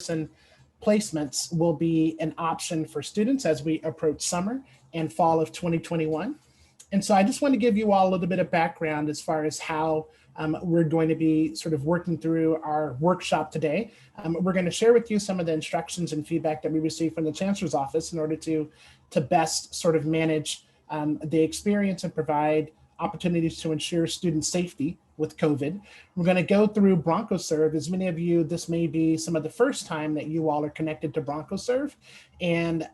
placements will be an option for students as we approach summer and fall of 2021. And so I just want to give you all a little bit of background as far as how we're going to be sort of working through our workshop today. We're going to share with you some of the instructions and feedback that we received from the Chancellor's Office in order to best sort of manage the experience and provide opportunities to ensure student safety with COVID. We're going to go through BroncoServe. As many of you, this may be some of the first time that you all are connected to BroncoServe, and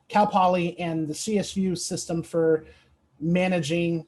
Cal Poly and the CSU system for managing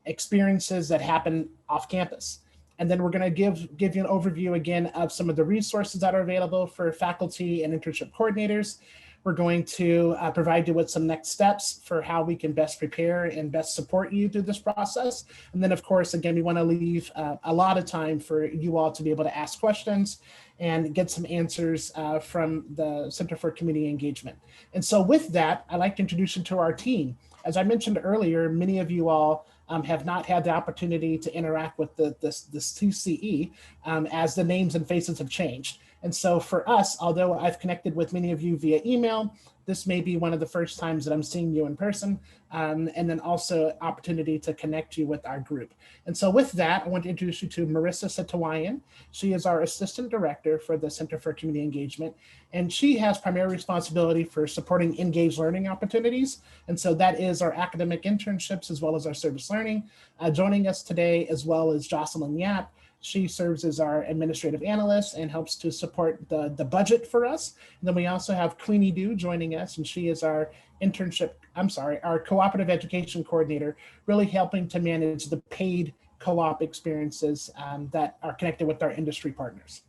experiences that happen off campus. And then we're going to give you an overview again of some of the resources that are available for faculty and internship coordinators. We're going to provide you with some next steps for how we can best prepare and best support you through this process. And then of course, again, we want to leave a lot of time for you all to be able to ask questions and get some answers from the Center for Community Engagement. And so with that, I'd like to introduce you to our team. As I mentioned earlier, many of you all have not had the opportunity to interact with the CCE as the names and faces have changed. And so for us, although I've connected with many of you via email, this may be one of the first times that I'm seeing you in person, and then also opportunity to connect you with our group. And so with that, I want to introduce you to Marissa Setawayan. She is our Assistant Director for the Center for Community Engagement, and she has primary responsibility for supporting engaged learning opportunities. And so that is our academic internships as well as our service learning. Joining us today, as well as Jocelyn Yap. She serves as our administrative analyst and helps to support the budget for us. And then we also have Queenie Du joining us, and she is our our cooperative education coordinator, really helping to manage the paid co-op experiences that are connected with our industry partners.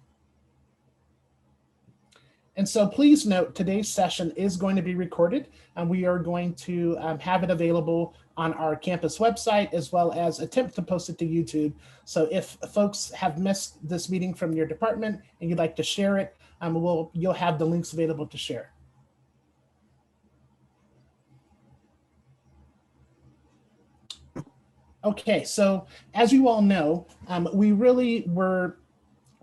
And so please note, today's session is going to be recorded, and we are going to have it available on our campus website, as well as attempt to post it to YouTube. So if folks have missed this meeting from your department and you'd like to share it, you'll have the links available to share. Okay, so as you all know, we really were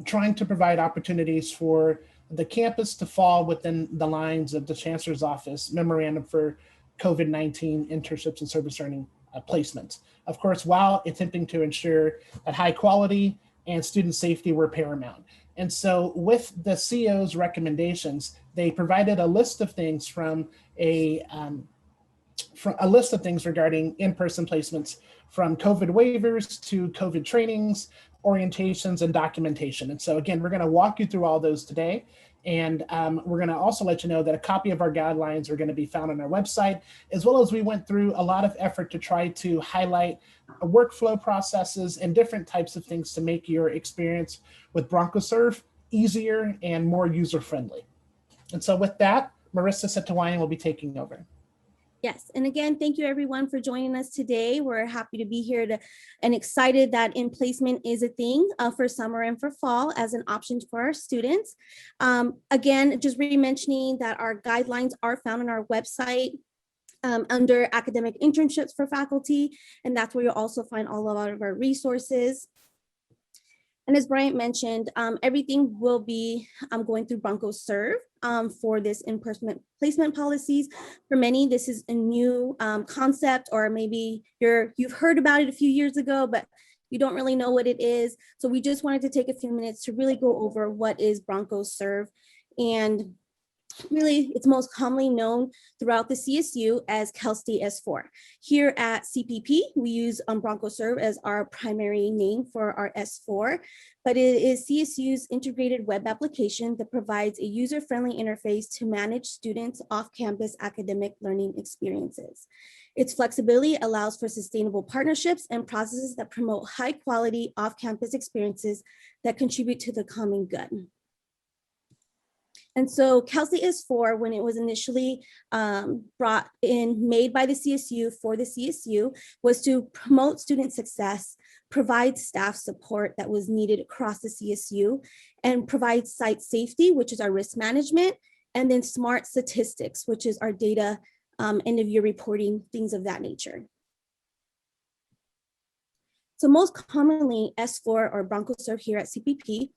trying to provide opportunities for the campus to fall within the lines of the Chancellor's Office memorandum for COVID-19 internships and service learning placements. Of course, while attempting to ensure that high quality and student safety were paramount. And so with the CO's recommendations, they provided a list of things from a list of things regarding in-person placements, from COVID waivers to COVID trainings, orientations, and documentation. And so again, we're going to walk you through all those today. And we're going to also let you know that a copy of our guidelines are going to be found on our website, as well as we went through a lot of effort to try to highlight workflow processes and different types of things to make your experience with BroncoServe easier and more user-friendly. And so with that, Marissa Setawayan will be taking over. Yes, and again, thank you everyone for joining us today. We're happy to be here and excited that in-placement is a thing for summer and for fall as an option for our students. Again, just re-mentioning that our guidelines are found on our website under academic internships for faculty, and that's where you'll also find all of our resources. And as Bryant mentioned, everything will be going through BroncoServe for this in-person placement policies. For many, this is a new concept, or maybe you've heard about it a few years ago, but you don't really know what it is. So we just wanted to take a few minutes to really go over what is BroncoServe. And really, it's most commonly known throughout the CSU as CalSTATE S4. Here at CPP, we use BroncoServe as our primary name for our S4, but it is CSU's integrated web application that provides a user-friendly interface to manage students' off-campus academic learning experiences. Its flexibility allows for sustainable partnerships and processes that promote high-quality off-campus experiences that contribute to the common good. And so CalSTATE S4, when it was initially made by the CSU for the CSU, was to promote student success, provide staff support that was needed across the CSU, and provide site safety, which is our risk management, and then smart statistics, which is our data, end of year reporting, things of that nature. So most commonly, S4 or BroncoServe here at CPP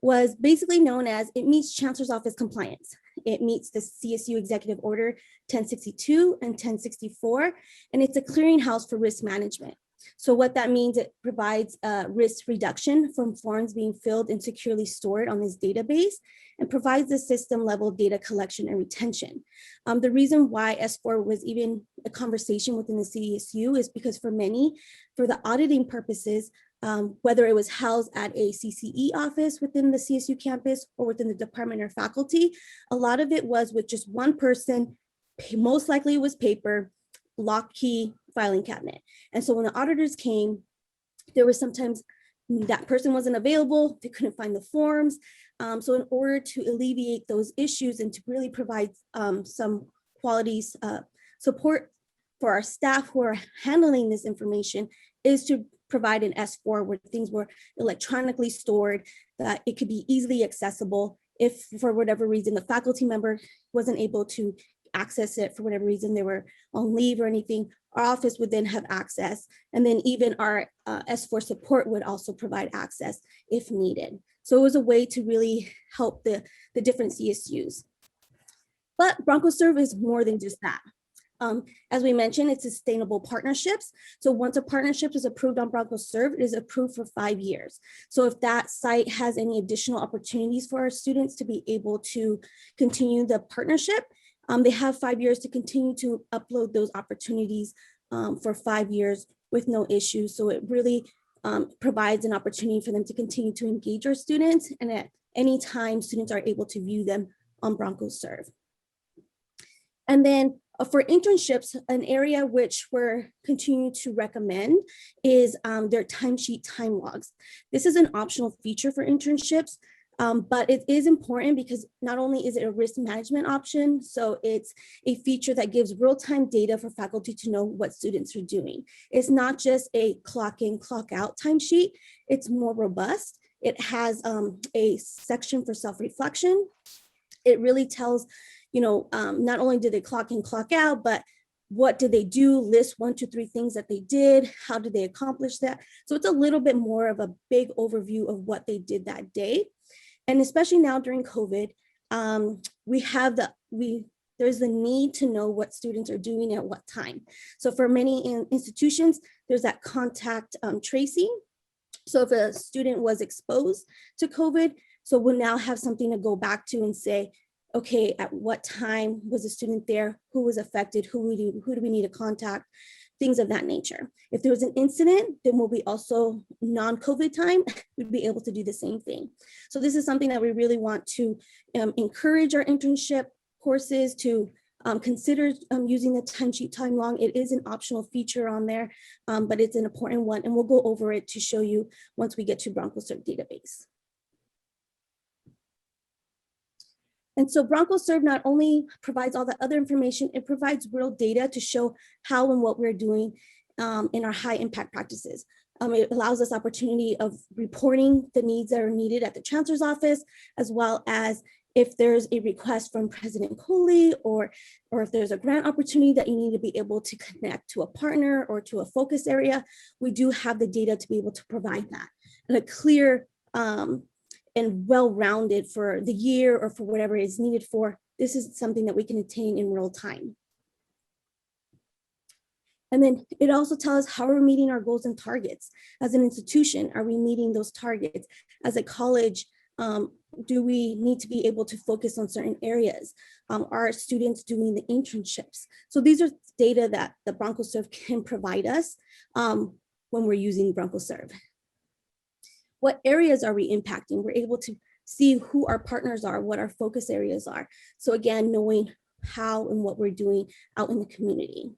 was basically known as it meets Chancellor's Office compliance. It meets the CSU Executive Order 1062 and 1064, and it's a clearinghouse for risk management. So what that means, it provides risk reduction from forms being filled and securely stored on this database, and provides the system level data collection and retention. The reason why S4 was even a conversation within the CSU is because for many, for the auditing purposes, whether it was housed at a CCE office within the CSU campus or within the department or faculty, a lot of it was with just one person, most likely it was paper, lock key, filing cabinet. And so when the auditors came, there was sometimes that person wasn't available, they couldn't find the forms. So in order to alleviate those issues and to really provide some quality support for our staff who are handling this information, is to provide an S4 where things were electronically stored, that it could be easily accessible. If for whatever reason the faculty member wasn't able to access it, for whatever reason they were on leave or anything, our office would then have access. And then even our S4 support would also provide access if needed. So it was a way to really help the different CSUs. But BroncoServe is more than just that. As we mentioned, it's sustainable partnerships. So once a partnership is approved on BroncoServe, it is approved for 5 years. So if that site has any additional opportunities for our students to be able to continue the partnership, they have 5 years to continue to upload those opportunities for 5 years with no issues. So it really provides an opportunity for them to continue to engage our students, and at any time students are able to view them on BroncoServe. And then for internships, an area which we're continuing to recommend is their timesheet time logs. This is an optional feature for internships, but it is important because not only is it a risk management option, so it's a feature that gives real-time data for faculty to know what students are doing. It's not just a clock in, clock out timesheet, it's more robust. It has a section for self-reflection. It really tells, not only did they clock in, clock out, but what did they do, list 1, 2, 3 things that they did, how did they accomplish that? So it's a little bit more of a big overview of what they did that day. And especially now during COVID, there's the need to know what students are doing at what time. So for many institutions, there's that contact tracing. So if a student was exposed to COVID, so we'll now have something to go back to and say, okay, at what time was the student there? Who was affected? Who do we need to contact? Things of that nature. If there was an incident, then we'll be also non-COVID time, we'd be able to do the same thing. So this is something that we really want to encourage our internship courses to consider using the timesheet time log. It is an optional feature on there, but it's an important one, and we'll go over it to show you once we get to BroncoServe database. And so BroncoServe not only provides all that other information, it provides real data to show how and what we're doing in our high impact practices. It allows us opportunity of reporting the needs that are needed at the chancellor's office, as well as if there's a request from President Coley, or if there's a grant opportunity that you need to be able to connect to a partner or to a focus area, we do have the data to be able to provide that in a clear and well-rounded for the year or for whatever is needed for. This is something that we can attain in real time. And then it also tells us how we're meeting our goals and targets. As an institution, are we meeting those targets? As a college, do we need to be able to focus on certain areas? Are students doing the internships? So these are data that the BroncoServe can provide us when we're using BroncoServe. What areas are we impacting? We're able to see who our partners are, what our focus areas are. So again, knowing how and what we're doing out in the community.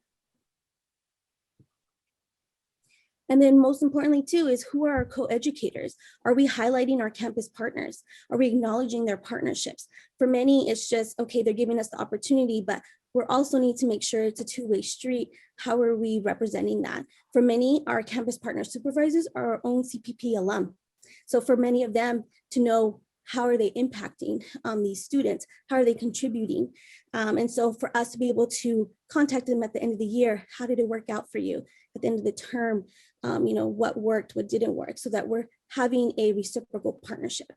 And then most importantly too is who are our co-educators? Are we highlighting our campus partners? Are we acknowledging their partnerships? For many, it's just, okay, they're giving us the opportunity, but we also need to make sure it's a two-way street. How are we representing that? For many, our campus partner supervisors are our own CPP alum. So for many of them to know how are they impacting these students? How are they contributing? And so for us to be able to contact them at the end of the year, how did it work out for you? At the end of the term, what worked, what didn't work, so that we're having a reciprocal partnership.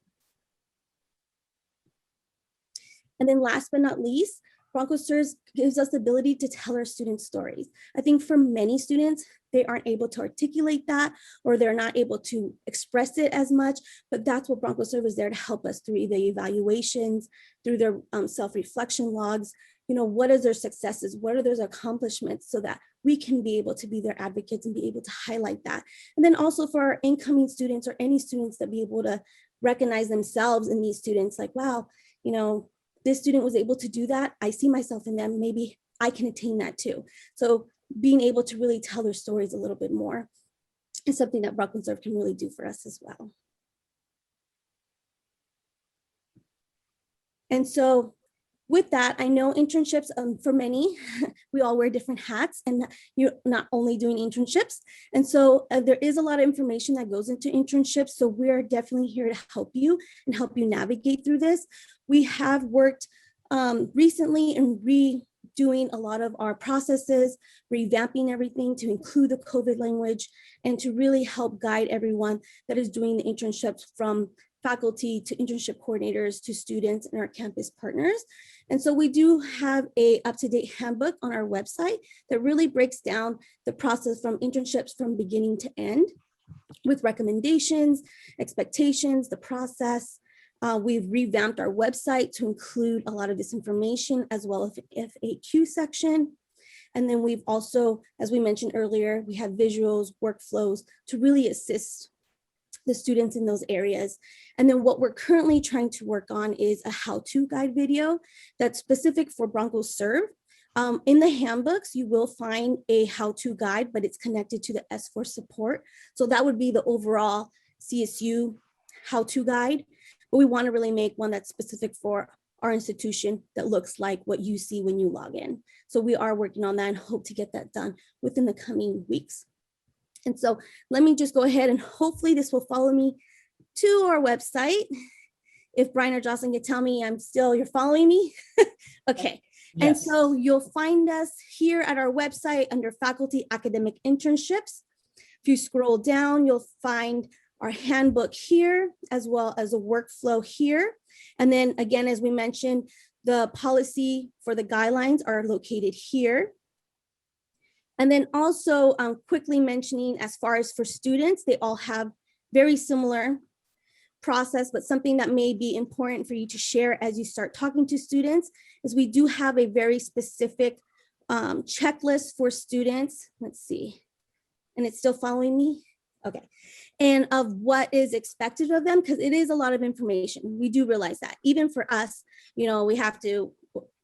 And then last but not least, BroncoServe gives us the ability to tell our students stories. I think for many students, they aren't able to articulate that, or they're not able to express it as much, but that's what BroncoServe is there to help us through the evaluations, through their self-reflection logs. You know, what is their successes? What are their accomplishments, so that we can be able to be their advocates and be able to highlight that. And then also for our incoming students or any students that be able to recognize themselves in these students, like, wow, you know, this student was able to do that. I see myself in them. Maybe I can attain that too. So being able to really tell their stories a little bit more is something that BroncoServe can really do for us as well. And so with that, I know internships, for many, we all wear different hats, and you're not only doing internships. And so there is a lot of information that goes into internships. So we're definitely here to help you and help you navigate through this. We have worked recently in redoing a lot of our processes, revamping everything to include the COVID language, and to really help guide everyone that is doing the internships, from faculty to internship coordinators to students and our campus partners. And so we do have a up-to-date handbook on our website that really breaks down the process from internships from beginning to end, with recommendations, expectations, the process. We've revamped our website to include a lot of this information, as well as the FAQ section. And then we've also, as we mentioned earlier, we have visuals, workflows to really assist the students in those areas. And then what we're currently trying to work on is a how-to guide video that's specific for BroncoServe. In the handbooks, you will find a how-to guide, but it's connected to the S4 support. So that would be the overall CSU how-to guide. But we want to really make one that's specific for our institution that looks like what you see when you log in. So we are working on that and hope to get that done within the coming weeks. And so let me just go ahead, and hopefully this will follow me to our website. If Brian or Jocelyn can tell me you're following me. Okay. Yes. And so you'll find us here at our website under faculty academic internships. If you scroll down, you'll find our handbook here, as well as a workflow here. And then again, as we mentioned, the policy for the guidelines are located here. And then also quickly mentioning, as far as for students, they all have very similar process, but something that may be important for you to share as you start talking to students is we do have a very specific checklist for students. Let's see, and it's still following me? Okay. And of what is expected of them, because it is a lot of information. We do realize that even for us, you know, we have to,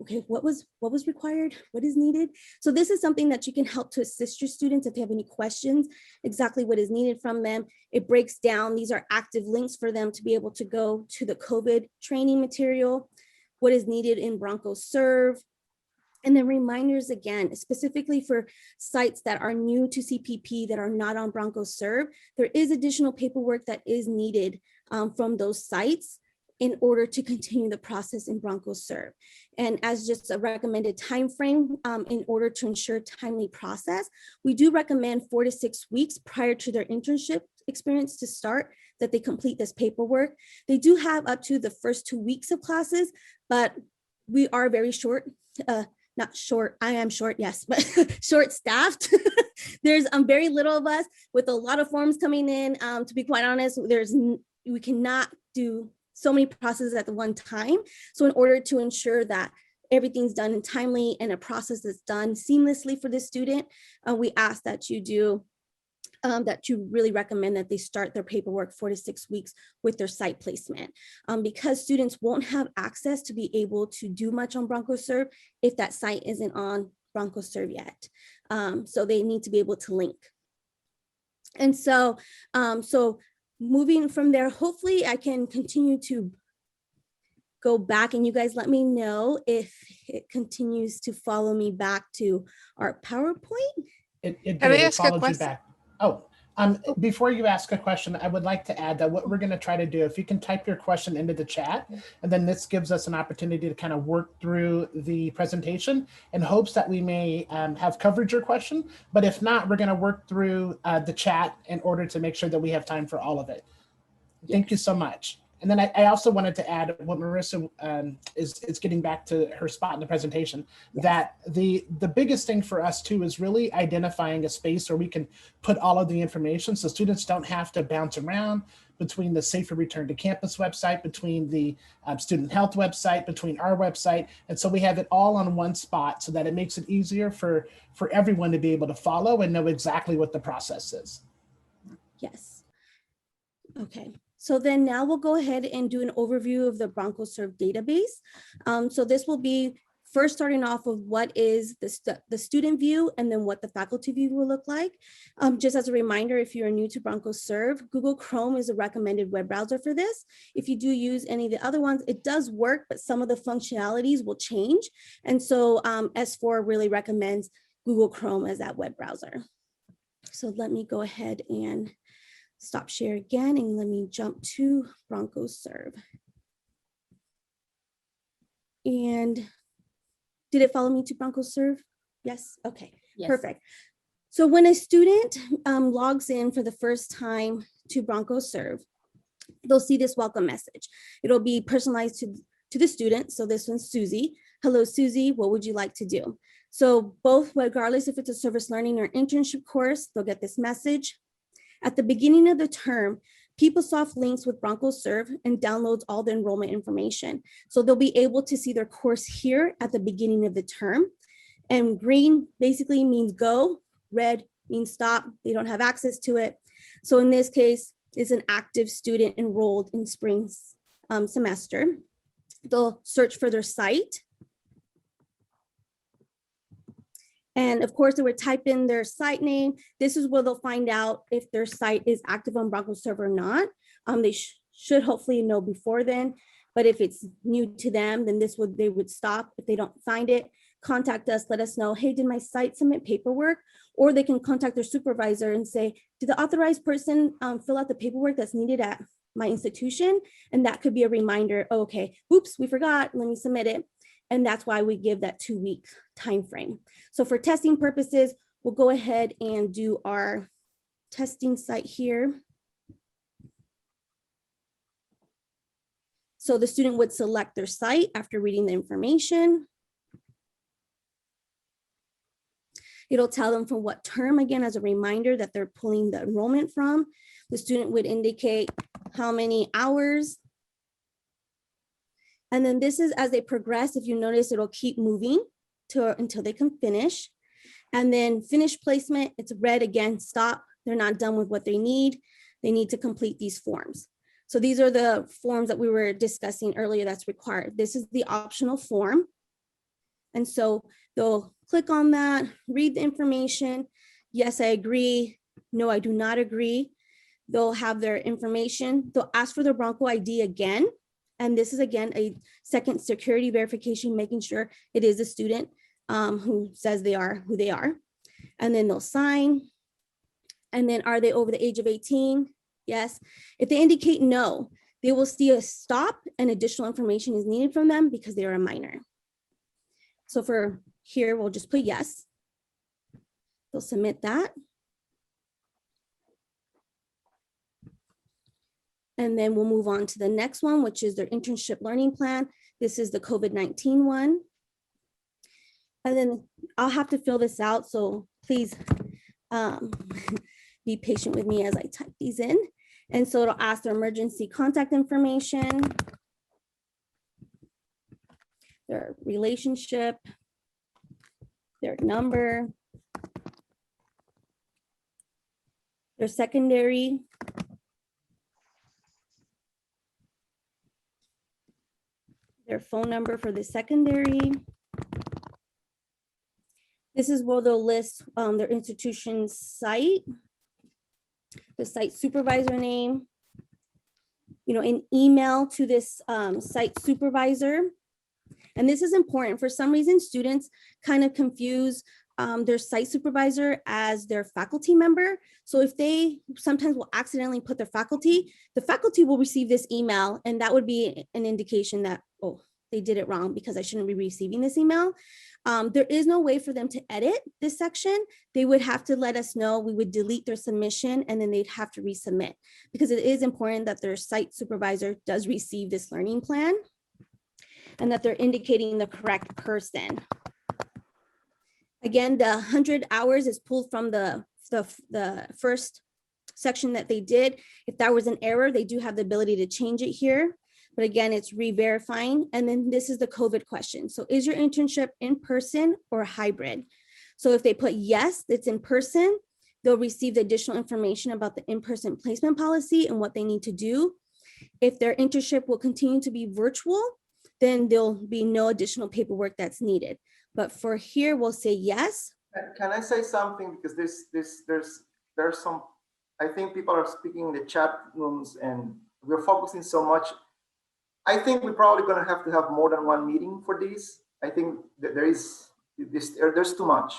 okay, what was required? What is needed? So this is something that you can help to assist your students if they have any questions, exactly what is needed from them. It breaks down, these are active links for them to be able to go to the COVID training material, what is needed in BroncoServe, and then reminders again, specifically for sites that are new to CPP that are not on BroncoServe, there is additional paperwork that is needed from those sites in order to continue the process in BroncoServe. And as just a recommended time frame, in order to ensure timely process, we do recommend 4 to 6 weeks prior to their internship experience to start, that they complete this paperwork. They do have up to the first 2 weeks of classes, but we are very short. Not short, I am short, yes, but short staffed. There's very little of us with a lot of forms coming in. To be quite honest, we cannot do so many processes at the one time. So in order to ensure that everything's done in timely and a process that's done seamlessly for the student, we ask that you do, that you really recommend that they start their paperwork 4 to 6 weeks with their site placement, because students won't have access to be able to do much on BroncoServe if that site isn't on BroncoServe yet. So they need to be able to link. And so, moving from there, hopefully I can continue to go back and you guys let me know if it continues to follow me back to our PowerPoint. It followed you back. Oh, before you ask a question, I would like to add that what we're going to try to do, if you can type your question into the chat, and then this gives us an opportunity to kind of work through the presentation in hopes that we may have covered your question. But if not, we're going to work through the chat in order to make sure that we have time for all of it. Thank you so much. And then I also wanted to add what Marissa is getting back to her spot in the presentation, Yes. that the biggest thing for us too is really identifying a space where we can put all of the information so students don't have to bounce around between the Safer Return to Campus website, between the student health website, between our website. And so we have it all on one spot so that it makes it easier for everyone to be able to follow and know exactly what the process is. Yes. Okay. So then now we'll go ahead and do an overview of the BroncoServe database. So this will be first starting off with what is the student view and then what the faculty view will look like. Just as a reminder, if you're new to BroncoServe, Google Chrome is a recommended web browser for this. If you do use any of the other ones, it does work, but some of the functionalities will change. And so S4 really recommends Google Chrome as that web browser. So let me go ahead and stop share again, and let me jump to BroncoServe. And did it follow me to BroncoServe? Yes, okay, yes. Perfect. So when a student logs in for the first time to BroncoServe, they'll see this welcome message. It'll be personalized to the student. So this one's Susie. Hello, Susie, what would you like to do? So both, regardless if it's a service learning or internship course, they'll get this message. At the beginning of the term, PeopleSoft links with BroncoServe and downloads all the enrollment information. So they'll be able to see their course here at the beginning of the term. And green basically means go, red means stop. They don't have access to it. So in this case, it's an active student enrolled in spring semester. They'll search for their site. And of course, they would type in their site name. This is where they'll find out if their site is active on BroncoServe or not. They should hopefully know before then, but if it's new to them, then they would stop. If they don't find it, contact us, let us know, hey, did my site submit paperwork? Or they can contact their supervisor and say, did the authorized person fill out the paperwork that's needed at my institution? And that could be a reminder, oh, okay, oops, we forgot, let me submit it. And that's why we give that 2-week time frame. So for testing purposes, we'll go ahead and do our testing site here. So the student would select their site after reading the information. It'll tell them from what term, again, as a reminder that they're pulling the enrollment from. The student would indicate how many hours. And then this is as they progress, if you notice, it'll keep moving until they can finish. And then finish placement, it's red again, stop. They're not done with what they need. They need to complete these forms. So these are the forms that we were discussing earlier that's required. This is the optional form. And so they'll click on that, read the information. Yes, I agree. No, I do not agree. They'll have their information. They'll ask for their Bronco ID again. And this is, again, a second security verification, making sure it is a student who says they are who they are. And then they'll sign. And then are they over the age of 18? Yes. If they indicate no, they will see a stop and additional information is needed from them because they are a minor. So for here, we'll just put yes. They'll submit that. And then we'll move on to the next one, which is their internship learning plan. This is the COVID-19 one. And then I'll have to fill this out. So please be patient with me as I type these in. And so it'll ask their emergency contact information, their relationship, their number, their secondary, their phone number for the secondary. This is where they'll list their institution's site, the site supervisor name, an email to this site supervisor. And this is important. For some reason, students kind of confuse their site supervisor as their faculty member. So if they sometimes will accidentally put their faculty, the faculty will receive this email, and that would be an indication that, oh, they did it wrong because I shouldn't be receiving this email. There is no way for them to edit this section. They would have to let us know. We would delete their submission and then they'd have to resubmit, because it is important that their site supervisor does receive this learning plan and that they're indicating the correct person. Again, the 100 hours is pulled from the first section that they did. If that was an error, they do have the ability to change it here. But again, it's re-verifying. And then this is the COVID question. So is your internship in person or hybrid? So if they put yes, it's in person, they'll receive the additional information about the in-person placement policy and what they need to do. If their internship will continue to be virtual, then there'll be no additional paperwork that's needed. But for here, we'll say yes. Can I say something? Because there's some, I think people are speaking in the chat rooms and we're focusing so much. I think we're probably going to have more than one meeting for these. I think that there's too much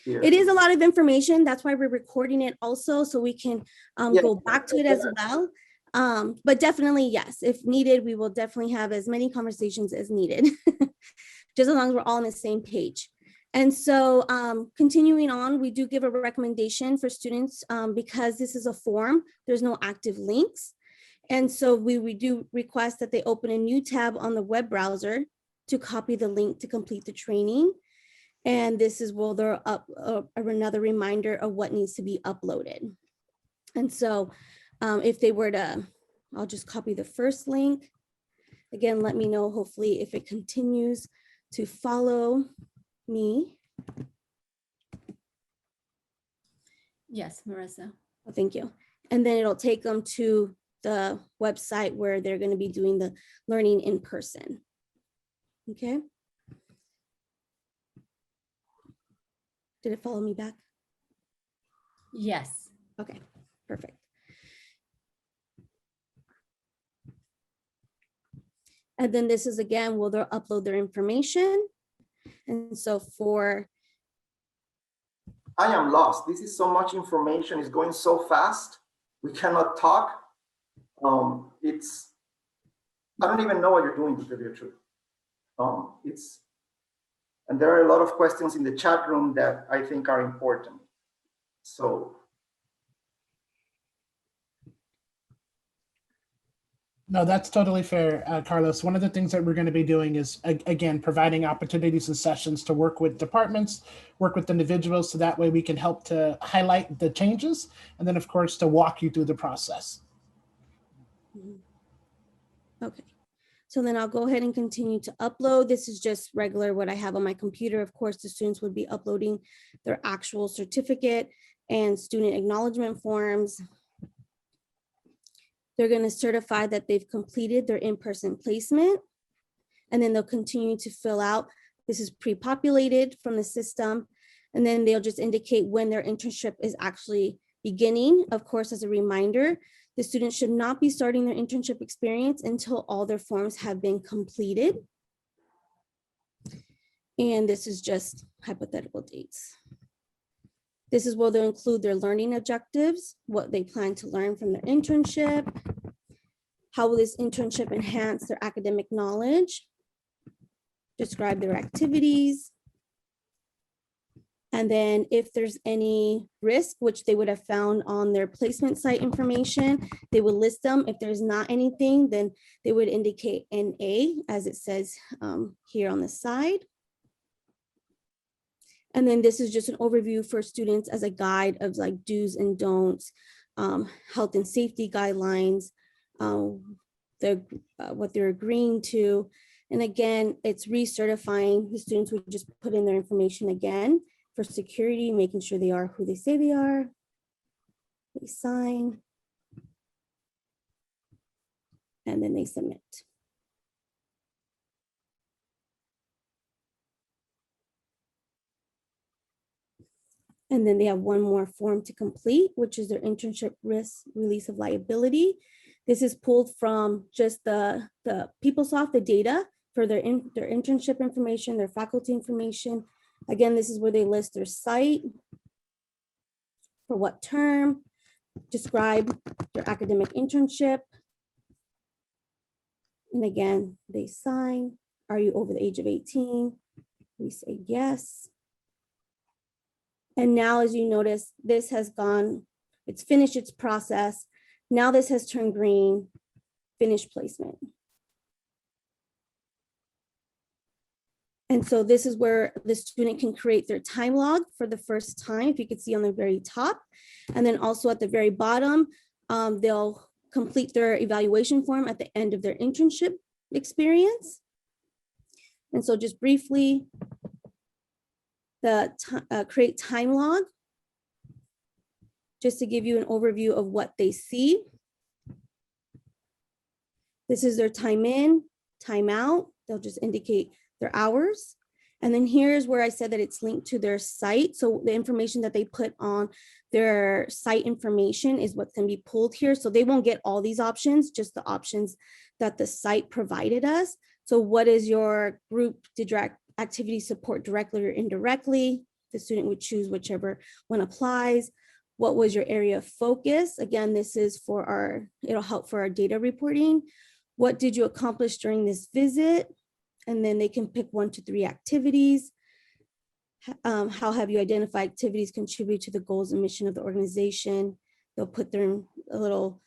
here. It is a lot of information. That's why we're recording it also, so we can go back to it as well. But definitely, yes, if needed, we will definitely have as many conversations as needed, just as long as we're all on the same page. And so continuing on, we do give a recommendation for students because this is a form, there's no active links. And so we do request that they open a new tab on the web browser to copy the link to complete the training. And this is where they're up another reminder of what needs to be uploaded. And so if they were to, I'll just copy the first link. Again, let me know hopefully if it continues to follow me. Yes, Marissa. Oh, thank you. And then it'll take them to the website where they're going to be doing the learning in person. Okay. Did it follow me back? Yes. Okay, perfect. And then this is again, will they'll upload their information. And so for. I am lost. This is so much information. It's going so fast. We cannot talk. I don't even know what you're doing, to tell you the truth. And there are a lot of questions in the chat room that I think are important. So. No, that's totally fair, Carlos. One of the things that we're going to be doing is, again, providing opportunities and sessions to work with departments, work with individuals, so that way we can help to highlight the changes, and then, of course, to walk you through the process. Okay, so then I'll go ahead and continue to upload. This is just regular what I have on my computer. Of course, the students would be uploading their actual certificate and student acknowledgement forms. They're going to certify that they've completed their in-person placement, and then they'll continue to fill out. This is pre-populated from the system, and then they'll just indicate when their internship is actually beginning. Of course, as a reminder, the students should not be starting their internship experience until all their forms have been completed. And this is just hypothetical dates. This is where they'll include their learning objectives, what they plan to learn from their internship, how will this internship enhance their academic knowledge, describe their activities, and then if there's any risk, which they would have found on their placement site information, they would list them. If there's not anything, then they would indicate NA, as it says here on the side. And then this is just an overview for students as a guide of like do's and don'ts, health and safety guidelines, what they're agreeing to. And again, it's recertifying. The students would just put in their information again for security, making sure they are who they say they are. They sign. And then they submit. And then they have one more form to complete, which is their internship risk release of liability. This is pulled from just the PeopleSoft, the data for their internship information, their faculty information. Again, this is where they list their site, for what term, describe their academic internship, And again, they sign. Are you over the age of 18? We say yes. And now, as you notice, this has gone, it's finished its process. Now this has turned green, finished placement. And so this is where the student can create their time log for the first time, if you could see on the very top. And then also at the very bottom, they'll complete their evaluation form at the end of their internship experience. And so just briefly, the create time log, just to give you an overview of what they see. This is their time in, time out. They'll just indicate their hours. And then here's where I said that it's linked to their site. So the information that they put on their site information is what can be pulled here. So they won't get all these options, just the options that the site provided us. So what is your group direct activity support directly or indirectly? The student would choose whichever one applies. What was your area of focus? Again, this is for our, it'll help for our data reporting. What did you accomplish during this visit? And then they can pick 1 to 3 activities. How have you identified activities contribute to the goals and mission of the organization? They'll put their a little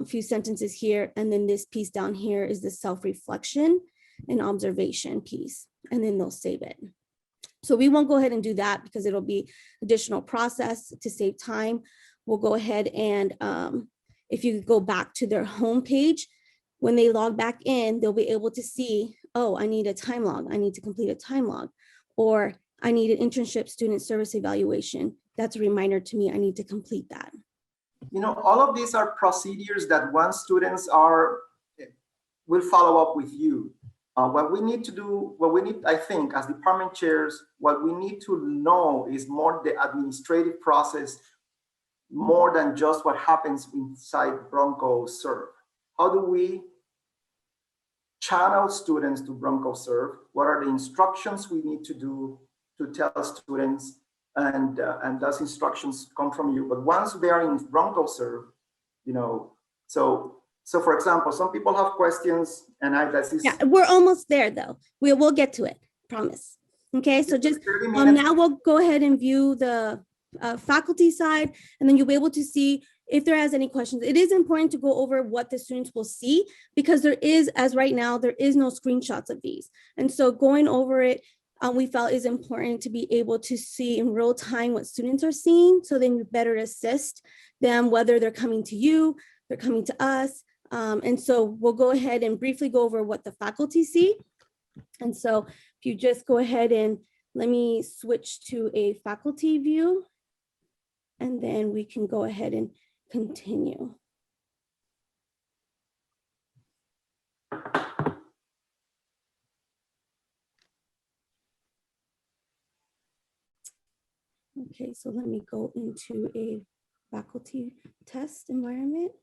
few sentences here. And then this piece down here is the self-reflection and observation piece. And then they'll save it. So we won't go ahead and do that because it'll be additional process to save time. We'll go ahead and if you go back to their home page, when they log back in, they'll be able to see, oh, I need a time log. I need to complete a time log. Or I need an internship student service evaluation. That's a reminder to me, I need to complete that. You know, all of these are procedures that once students will follow up with you. What we need to do, I think, as department chairs, what we need to know is more the administrative process, more than just what happens inside Bronco Serve. How do we channel students to Bronco Serve? What are the instructions we need to do to tell students? And those instructions come from you. But once they are in Bronco Serve, you know, so for example, some people have questions, and yeah, we're almost there though. We'll get to it, promise. Okay, so just now we'll go ahead and view the faculty side, and then you'll be able to see if there has any questions. It is important to go over what the students will see because there is, as right now, there is no screenshots of these. And so going over it, we felt is important to be able to see in real time what students are seeing, so then you better assist them, whether they're coming to you, they're coming to us. And so we'll go ahead and briefly go over what the faculty see. And so if you just go ahead and let me switch to a faculty view, and then we can go ahead and continue. Okay, so let me go into a faculty test environment.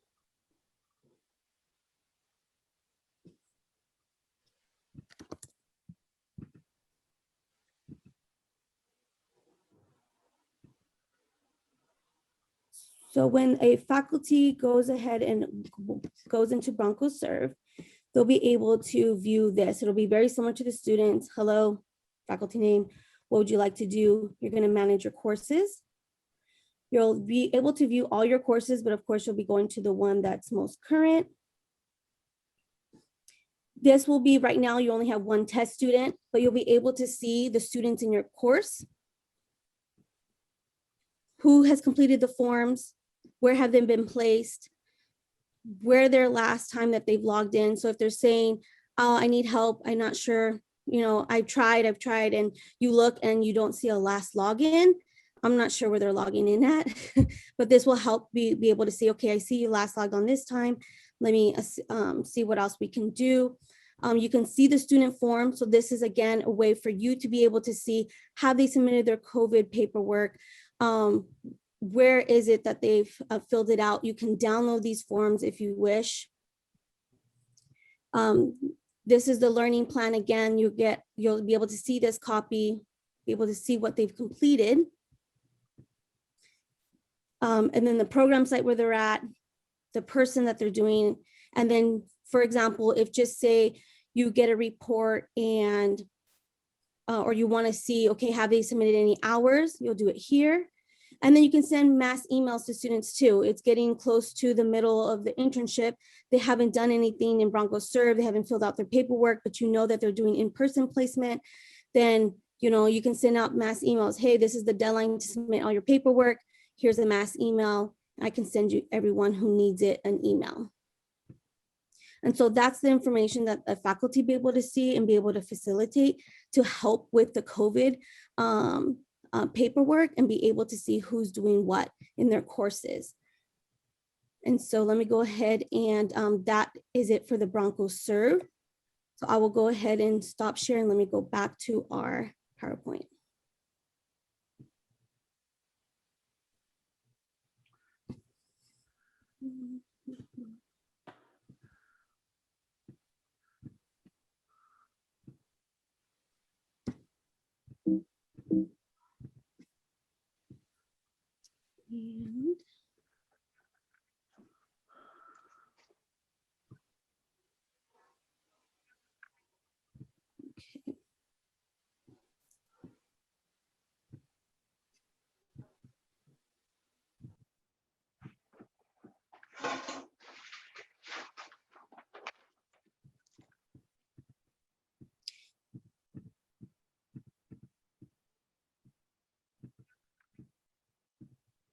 So when a faculty goes ahead and goes into Bronco Serve, they'll be able to view this. It'll be very similar to the students. Hello, faculty name. What would you like to do? You're going to manage your courses. You'll be able to view all your courses, but of course you'll be going to the one that's most current. This will be, right now you only have 1 test student, but you'll be able to see the students in your course. Who has completed the forms? Where have they been placed? Where their last time that they've logged in. So if they're saying, oh, I need help, I'm not sure, you know, I've tried, and you look and you don't see a last login, I'm not sure where they're logging in at, but this will help be able to see, okay, I see you last logged on this time. Let me see what else we can do. You can see the student form. So this is, again, a way for you to be able to see how they submitted their COVID paperwork. Where is it that they've filled it out? You can download these forms if you wish. This is the learning plan. Again, you'll be able to see this copy, be able to see what they've completed. And then the program site where they're at, the person that they're doing, and then for example, if just say you get a report and or you want to see, okay, have they submitted any hours? You'll do it here. And then you can send mass emails to students too. It's getting close to the middle of the internship. They haven't done anything in Bronco Serve. They haven't filled out their paperwork, but you know that they're doing in-person placement. Then, you know, you can send out mass emails. Hey, this is the deadline to submit all your paperwork. Here's a mass email. I can send you everyone who needs it an email. And so that's the information that the faculty be able to see and be able to facilitate to help with the COVID paperwork and be able to see who's doing what in their courses. And so let me go ahead and that is it for the Bronco Serve. So I will go ahead and stop sharing. Let me go back to our PowerPoint. And okay.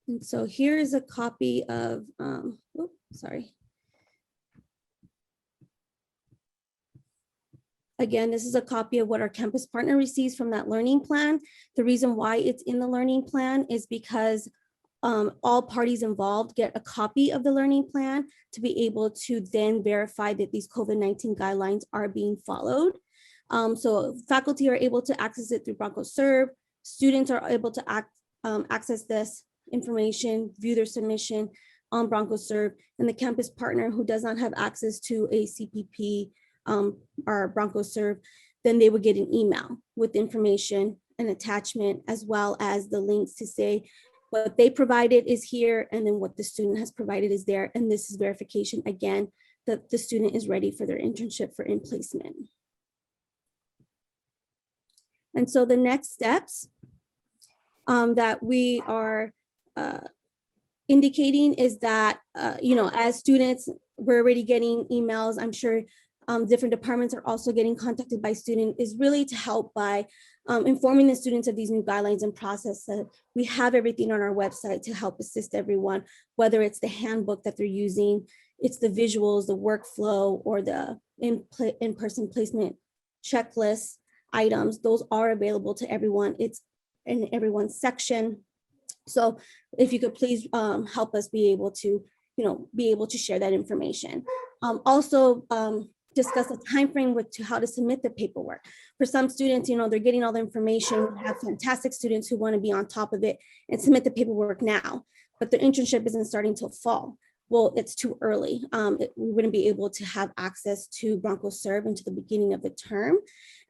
And so here is a copy of, sorry. Again, this is a copy of what our campus partner receives from that learning plan. The reason why it's in the learning plan is because all parties involved get a copy of the learning plan to be able to then verify that these COVID-19 guidelines are being followed. So faculty are able to access it through Bronco Serve. Students are able to access this information, view their submission on Bronco Serve, and the campus partner who does not have access to a CPP or Bronco Serve, then they would get an email with information and attachment, as well as the links to say what they provided is here, and then what the student has provided is there. And this is verification, again, that the student is ready for their internship for in-placement. And so the next steps that we are indicating is that, you know, as students, we're already getting emails. I'm sure different departments are also getting contacted by students, is really to help by informing the students of these new guidelines and process. We have everything on our website to help assist everyone, whether it's the handbook that they're using, it's the visuals, the workflow, or the in-person placement checklist items. Those are available to everyone. It's in everyone's section. So if you could please help us be able to, you know, be able to share that information. Also, discuss a time frame with to how to submit the paperwork. For some students, you know, they're getting all the information. We have fantastic students who want to be on top of it and submit the paperwork now, but their internship isn't starting till fall. Well, it's too early. We wouldn't be able to have access to Bronco Serve until the beginning of the term.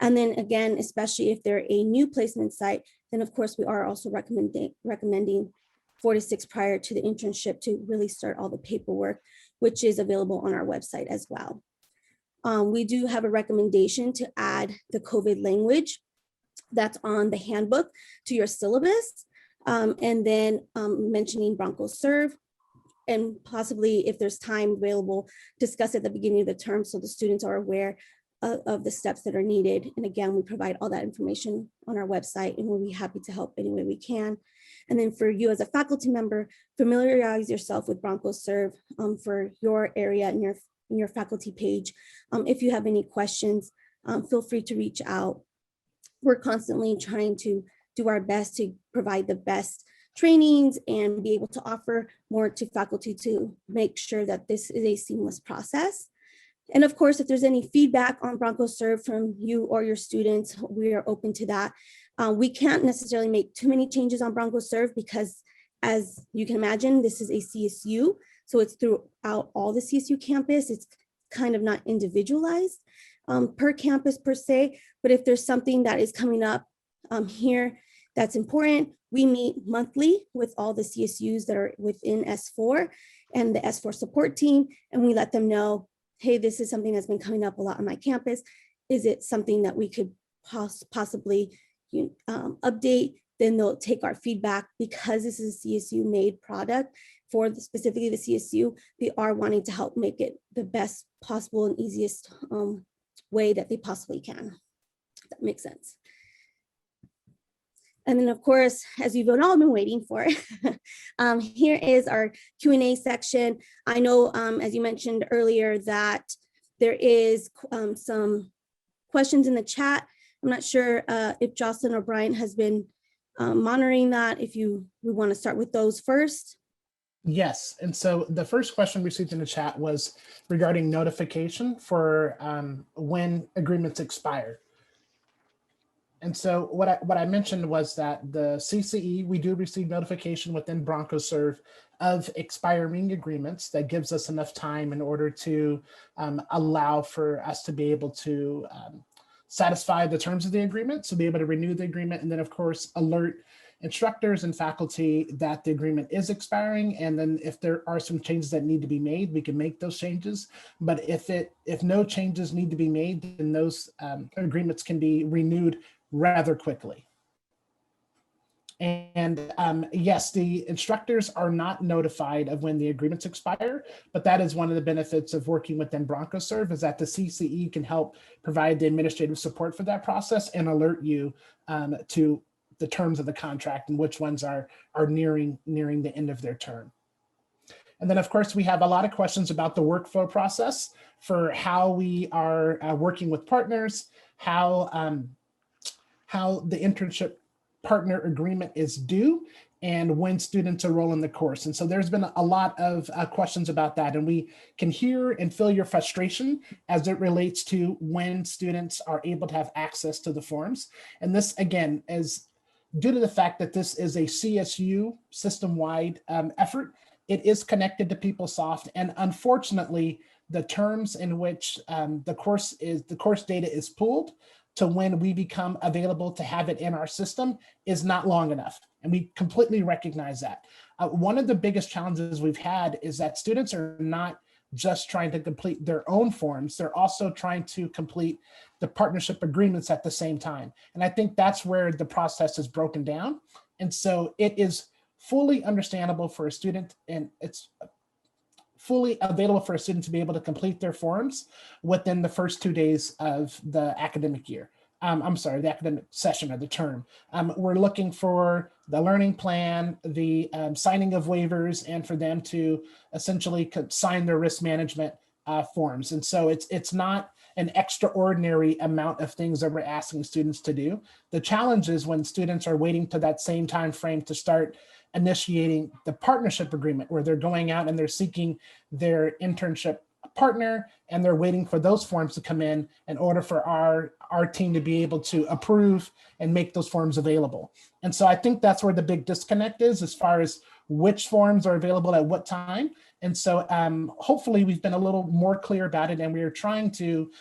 And then again, especially if they're a new placement site, then of course we are also recommending 4 to 6 prior to the internship to really start all the paperwork, which is available on our website as well. We do have a recommendation to add the COVID language that's on the handbook to your syllabus, and then mentioning Bronco Serve, and possibly if there's time available, discuss at the beginning of the term so the students are aware of the steps that are needed. And again, we provide all that information on our website, and we'll be happy to help any way we can. And then for you as a faculty member, familiarize yourself with Bronco Serve for your area and your faculty page. If you have any questions, feel free to reach out. We're constantly trying to do our best to provide the best trainings and be able to offer more to faculty to make sure that this is a seamless process. And of course, if there's any feedback on Bronco Serve from you or your students, we are open to that. We can't necessarily make too many changes on Bronco Serve because, as you can imagine, this is a CSU. So it's throughout all the CSU campus. It's kind of not individualized per campus per se, but if there's something that is coming up here that's important, we meet monthly with all the CSUs that are within S4 and the S4 support team, and we let them know, hey, this is something that's been coming up a lot on my campus. Is it something that we could possibly update? Then they'll take our feedback. Because this is a CSU made product for specifically the CSU, they are wanting to help make it the best possible and easiest way that they possibly can. If that makes sense. And then, of course, as we've all been waiting for, here is our Q&A section. I know, as you mentioned earlier, that there is some questions in the chat. I'm not sure if Jocelyn or Brian has been monitoring that. If we want to start with those first. Yes, and so the first question received in the chat was regarding notification for when agreements expire. And so what I mentioned was that the CCE, we do receive notification within BroncoServe of expiring agreements. That gives us enough time in order to allow for us to be able to satisfy the terms of the agreement, so be able to renew the agreement, and then of course alert instructors and faculty that the agreement is expiring. And then if there are some changes that need to be made, we can make those changes. But if no changes need to be made, then those agreements can be renewed rather quickly. And yes, the instructors are not notified of when the agreements expire, but that is one of the benefits of working within BroncoServe, is that the CCE can help provide the administrative support for that process and alert you to the terms of the contract and which ones are nearing the end of their term. And then, of course, we have a lot of questions about the workflow process for how we are working with partners, how the internship partner agreement is due, and when students enroll in the course. And so there's been a lot of questions about that, and we can hear and feel your frustration as it relates to when students are able to have access to the forms. And this, again, is due to the fact that this is a CSU system-wide effort. It is connected to PeopleSoft, and unfortunately, the terms in which the course data is pulled to when we become available to have it in our system is not long enough. And we completely recognize that. One of the biggest challenges we've had is that students are not just trying to complete their own forms, they're also trying to complete the partnership agreements at the same time. And I think that's where the process is broken down. And so it is fully understandable for a student, and it's fully available for a student to be able to complete their forms within the first 2 days of the academic year. The academic session or the term. We're looking for the learning plan, the signing of waivers, and for them to essentially sign their risk management forms. And so it's not an extraordinary amount of things that we're asking students to do. The challenge is when students are waiting to that same time frame to start initiating the partnership agreement, where they're going out and they're seeking their internship partner, and they're waiting for those forms to come in order for our team to be able to approve and make those forms available. And so I think that's where the big disconnect is as far as which forms are available at what time. And so hopefully we've been a little more clear about it, and we are trying to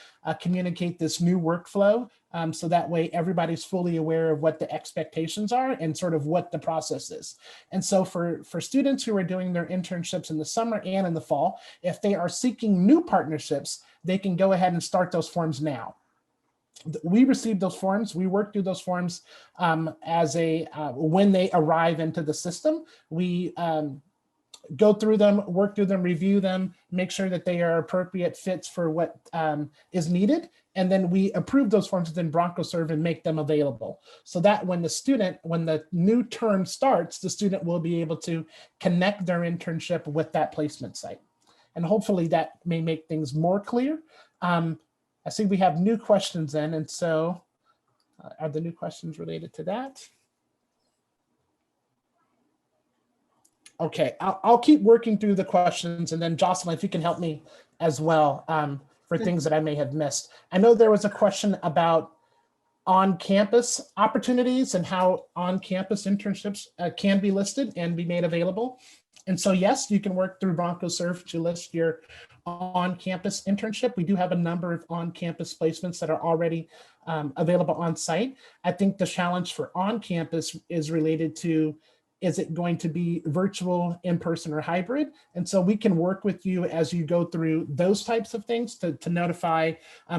communicate this new workflow so that way everybody's fully aware of what the expectations are and sort of what the process is. And so for students who are doing their internships in the summer and in the fall, if they are seeking new partnerships, they can go ahead and start those forms now. We receive those forms, we work through those forms when they arrive into the system. We go through them, work through them, review them, make sure that they are appropriate fits for what is needed. And then we approve those forms within BroncoServe and make them available. So that when the new term starts, the student will be able to connect their internship with that placement site. And hopefully that may make things more clear. I see we have new questions in, and so are the new questions related to that? Okay, I'll keep working through the questions, and then Jocelyn, if you can help me as well for things that I may have missed. I know there was a question about on-campus opportunities and how on-campus internships can be listed and be made available. And so yes, you can work through BroncoServe to list your on-campus internship. We do have a number of on-campus placements that are already available on site. I think the challenge for on-campus is related to Is it going to be virtual, in-person, or hybrid? And so we can work with you as you go through those types of things to notify.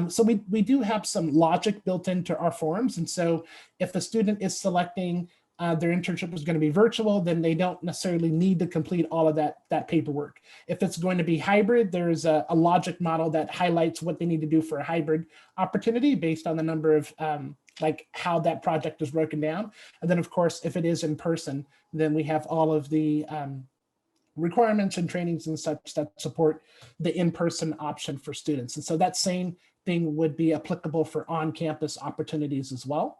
So we do have some logic built into our forms. And so if the student is selecting their internship is going to be virtual, then they don't necessarily need to complete all of that paperwork. If it's going to be hybrid, there's a logic model that highlights what they need to do for a hybrid opportunity based on the number of like how that project is broken down. And then of course, if it is in person, then we have all of the requirements and trainings and such that support the in-person option for students. And so that same thing would be applicable for on-campus opportunities as well.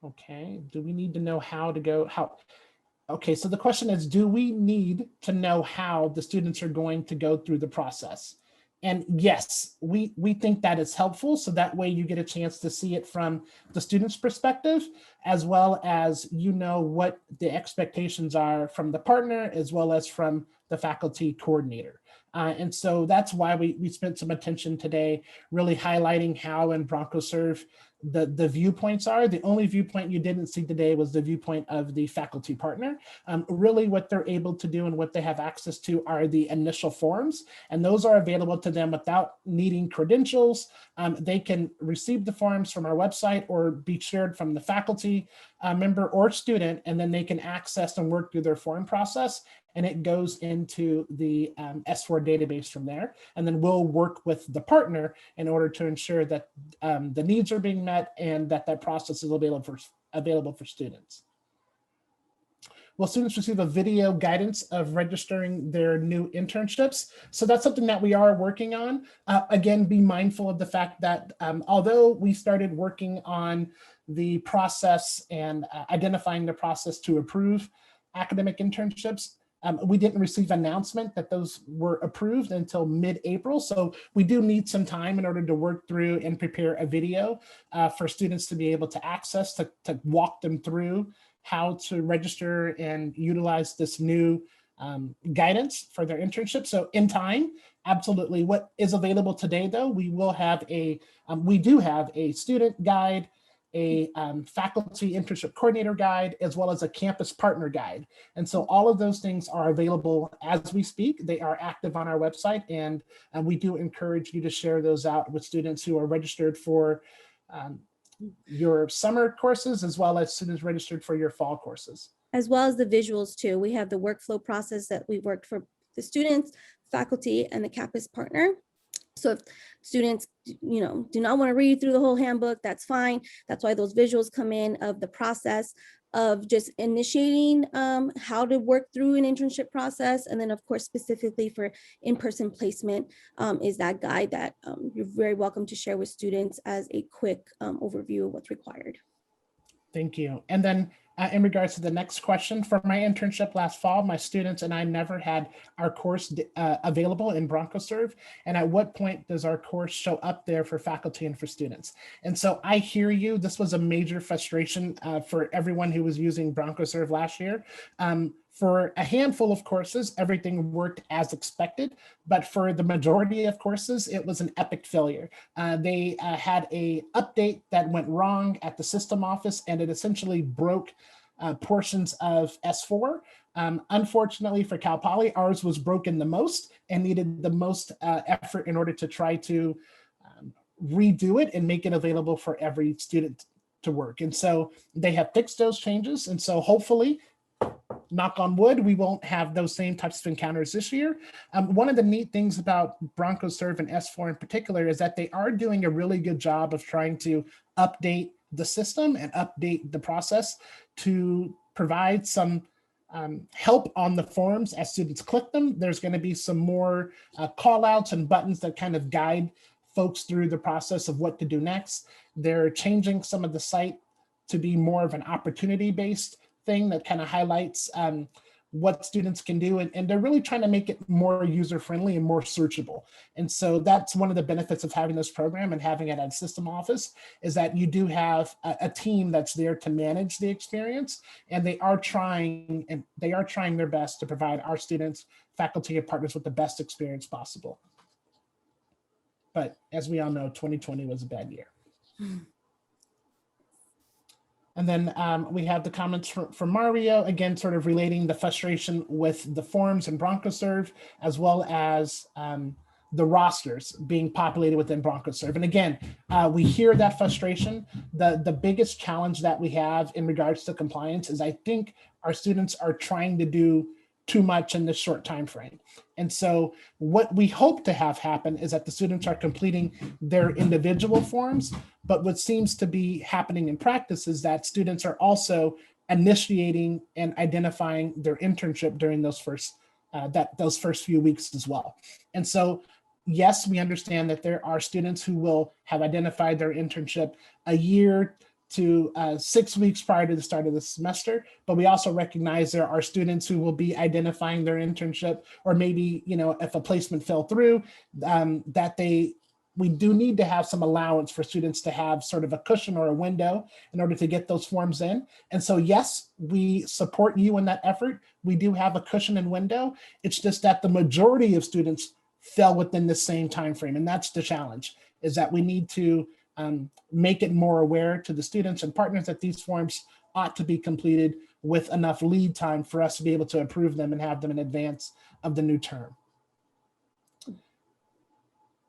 Okay, do we need to know how to go, okay, so the question is, do we need to know how the students are going to go through the process? And yes, we think that is helpful. So that way you get a chance to see it from the student's perspective, as well as you know what the expectations are from the partner, as well as from the faculty coordinator. And so that's why we spent some attention today really highlighting how in BroncoServe the viewpoints are. The only viewpoint you didn't see today was the viewpoint of the faculty partner. Really what they're able to do and what they have access to are the initial forms, and those are available to them without needing credentials. They can receive the forms from our website or be shared from the faculty member or student, and then they can access and work through their form process, and it goes into the S4 database from there. And then we'll work with the partner in order to ensure that the needs are being met and that process is available for students. Will students receive a video guidance of registering their new internships? So that's something that we are working on. Again, be mindful of the fact that although we started working on the process and identifying the process to approve academic internships, we didn't receive announcement that those were approved until mid-April. So we do need some time in order to work through and prepare a video for students to be able to access, to walk them through how to register and utilize this new guidance for their internship. So in time, absolutely. What is available today though, we will have we do have a student guide, a faculty internship coordinator guide, as well as a campus partner guide. And so all of those things are available as we speak. They are active on our website, and we do encourage you to share those out with students who are registered for your summer courses, as well as students registered for your fall courses. As well as the visuals too. We have the workflow process that we worked for the students, faculty, and the campus partner. So if students, do not want to read through the whole handbook, that's fine. That's why those visuals come in of the process of just initiating how to work through an internship process. And then of course, specifically for in-person placement is that guide that you're very welcome to share with students as a quick overview of what's required. Thank you. And then in regards to the next question, for my internship last fall, my students and I never had our course available in BroncoServe. And at what point does our course show up there for faculty and for students? And so I hear you. This was a major frustration for everyone who was using BroncoServe last year. For a handful of courses, everything worked as expected, but for the majority of courses, it was an epic failure. They had an update that went wrong at the system office, and it essentially broke portions of S4. Unfortunately for Cal Poly, ours was broken the most and needed the most effort in order to try to redo it and make it available for every student to work. And so they have fixed those changes. And so hopefully, knock on wood, we won't have those same types of encounters this year. One of the neat things about BroncoServe and S4 in particular is that they are doing a really good job of trying to update the system and update the process to provide some help on the forms as students click them. There's going to be some more call outs and buttons that kind of guide folks through the process of what to do next. They're changing some of the site to be more of an opportunity-based thing that kind of highlights what students can do. And they're really trying to make it more user-friendly and more searchable. And so that's one of the benefits of having this program and having it at system office, is that you do have a team that's there to manage the experience. And they are trying their best to provide our students, faculty, and partners with the best experience possible. But as we all know, 2020 was a bad year. And then we have the comments from Mario, again, sort of relating the frustration with the forms in BroncoServe, as well as the rosters being populated within BroncoServe. And again, we hear that frustration. The biggest challenge that we have in regards to compliance is I think our students are trying to do too much in this short time frame. And so what we hope to have happen is that the students are completing their individual forms, but what seems to be happening in practice is that students are also initiating and identifying their internship during those first few weeks as well. And so, yes, we understand that there are students who will have identified their internship a year to 6 weeks prior to the start of the semester, but we also recognize there are students who will be identifying their internship, or maybe, if a placement fell through, we do need to have some allowance for students to have sort of a cushion or a window in order to get those forms in. And so, yes, we support you in that effort. We do have a cushion and window. It's just that the majority of students fell within the same time frame, and that's the challenge, is that we need to make it more aware to the students and partners that these forms ought to be completed with enough lead time for us to be able to approve them and have them in advance of the new term.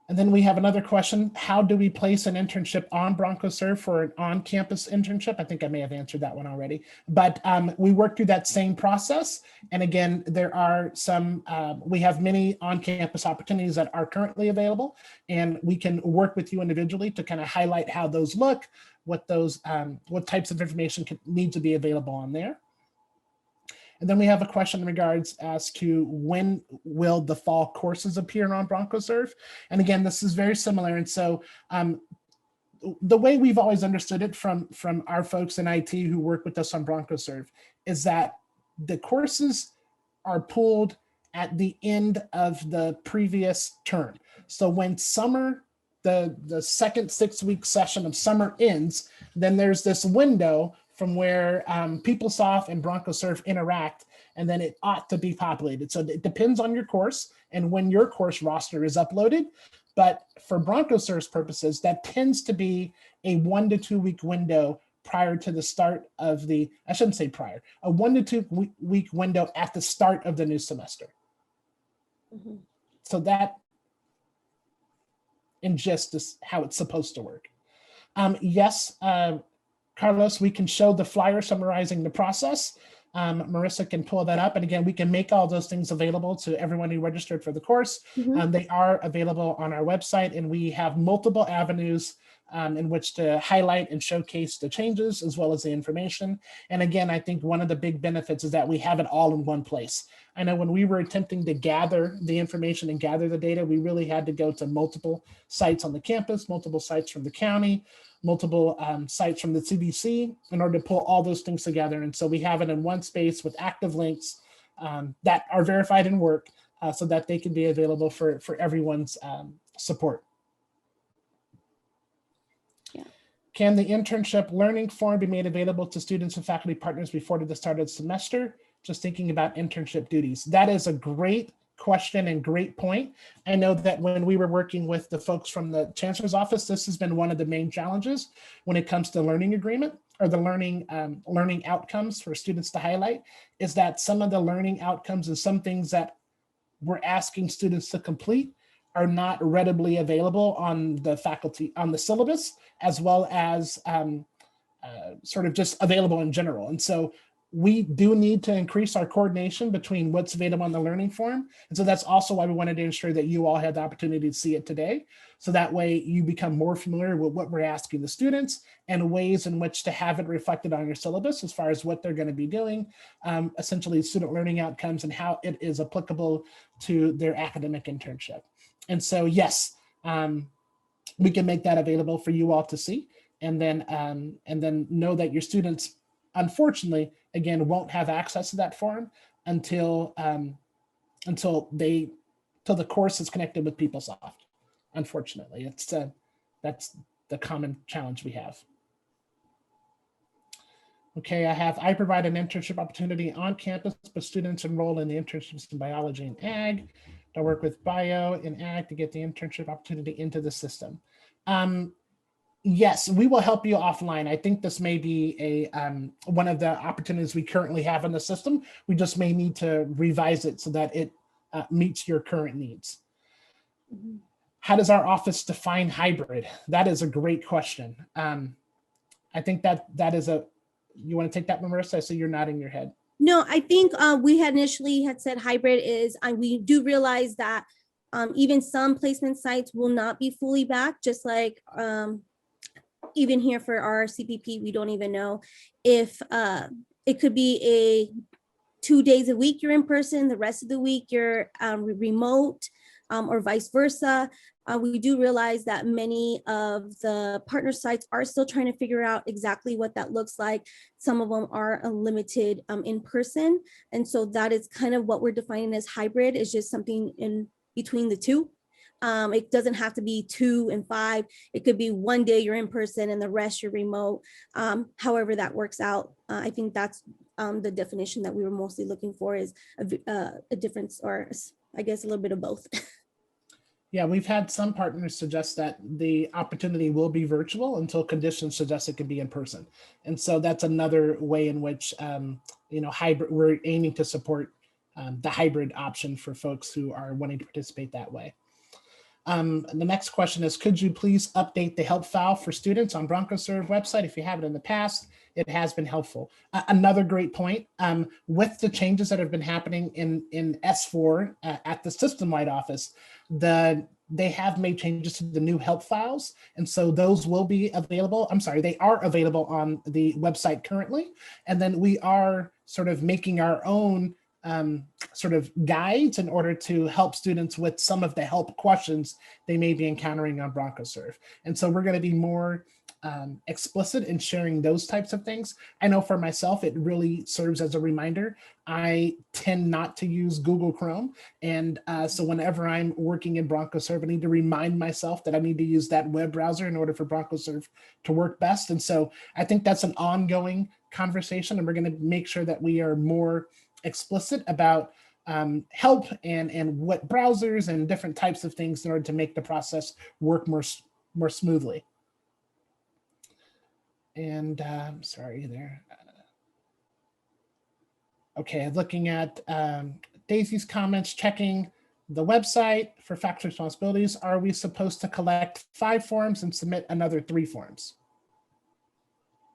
And then we have another question: how do we place an internship on BroncoServe for an on-campus internship? I think I may have answered that one already, but we work through that same process. And again, there are we have many on-campus opportunities that are currently available, and we can work with you individually to kind of highlight how those look, what types of information need to be available on there. And then we have a question in regards as to when will the fall courses appear on BroncoServe? And again, this is very similar. And so the way we've always understood it from our folks in IT who work with us on BroncoServe is that the courses are pulled at the end of the previous term. So when summer, the second 6-week session of summer ends, then there's this window from where PeopleSoft and BroncoServe interact, and then it ought to be populated. So it depends on your course and when your course roster is uploaded. But for BroncoServe's purposes, that tends to be a 1 to 2 week window prior to the start of a 1 to 2 week window at the start of the new semester. Mm-hmm. So that, in gist, is how it's supposed to work. Yes, Carlos, we can show the flyer summarizing the process. Marissa can pull that up. And again, we can make all those things available to everyone who registered for the course. Mm-hmm. They are available on our website, and we have multiple avenues in which to highlight and showcase the changes as well as the information. And again, I think one of the big benefits is that we have it all in one place. I know when we were attempting to gather the information and gather the data, we really had to go to multiple sites on the campus, multiple sites from the county, multiple sites from the CDC in order to pull all those things together. And so we have it in one space with active links that are verified and work so that they can be available for everyone's support. Yeah. Can the internship learning form be made available to students and faculty partners before the start of the semester? Just thinking about internship duties. That is a great question and great point. I know that when we were working with the folks from the Chancellor's office, this has been one of the main challenges when it comes to learning agreement or the learning outcomes for students to highlight, is that some of the learning outcomes and some things that we're asking students to complete are not readily available on the faculty, on the syllabus, as well as sort of just available in general. And so we do need to increase our coordination between what's available on the learning form. And so that's also why we wanted to ensure that you all had the opportunity to see it today. So that way you become more familiar with what we're asking the students and ways in which to have it reflected on your syllabus as far as what they're going to be doing, essentially student learning outcomes and how it is applicable to their academic internship. And so, yes, we can make that available for you all to see, and then know that your students, unfortunately, again, won't have access to that form until the course is connected with PeopleSoft. Unfortunately, that's the common challenge we have. Okay, I provide an internship opportunity on campus, but students enroll in the internships in biology and ag. I work with bio and ag to get the internship opportunity into the system. Yes, we will help you offline. I think this may be one of the opportunities we currently have in the system. We just may need to revise it so that it meets your current needs. Mhm. How does our office define hybrid? That is a great question. I think that is you want to take that one, Marissa? I see you're nodding your head. No, I think we had initially had said hybrid is, we do realize that even some placement sites will not be fully back, just like even here for our CPP, we don't even know if it could be a 2 days a week you're in person, the rest of the week you're remote, or vice versa. We do realize that many of the partner sites are still trying to figure out exactly what that looks like. Some of them are limited in person. And so that is kind of what we're defining as hybrid, is just something in between the two. It doesn't have to be 2 and 5. It could be 1 day you're in person and the rest you're remote. However that works out. I think that's the definition that we were mostly looking for, is a difference, or I guess a little bit of both. Yeah, we've had some partners suggest that the opportunity will be virtual until conditions suggest it can be in person. And so that's another way in which, hybrid, we're aiming to support the hybrid option for folks who are wanting to participate that way. The next question is, could you please update the help file for students on BroncoServe website? If you have it in the past, it has been helpful. Another great point, with the changes that have been happening in S4 at the system-wide office, they have made changes to the new help files. And so those will be available. I'm sorry, they are available on the website currently. And then we are sort of making our own sort of guides in order to help students with some of the help questions they may be encountering on BroncoServe. And so we're going to be more explicit in sharing those types of things. I know for myself, it really serves as a reminder. I tend not to use Google Chrome. And so whenever I'm working in BroncoServe, I need to remind myself that I need to use that web browser in order for BroncoServe to work best. And so I think that's an ongoing conversation, and we're going to make sure that we are more explicit about help and what browsers and different types of things in order to make the process work more smoothly. And sorry there. Okay, looking at Daisy's comments, checking the website for faculty responsibilities. Are we supposed to collect 5 forms and submit another 3 forms?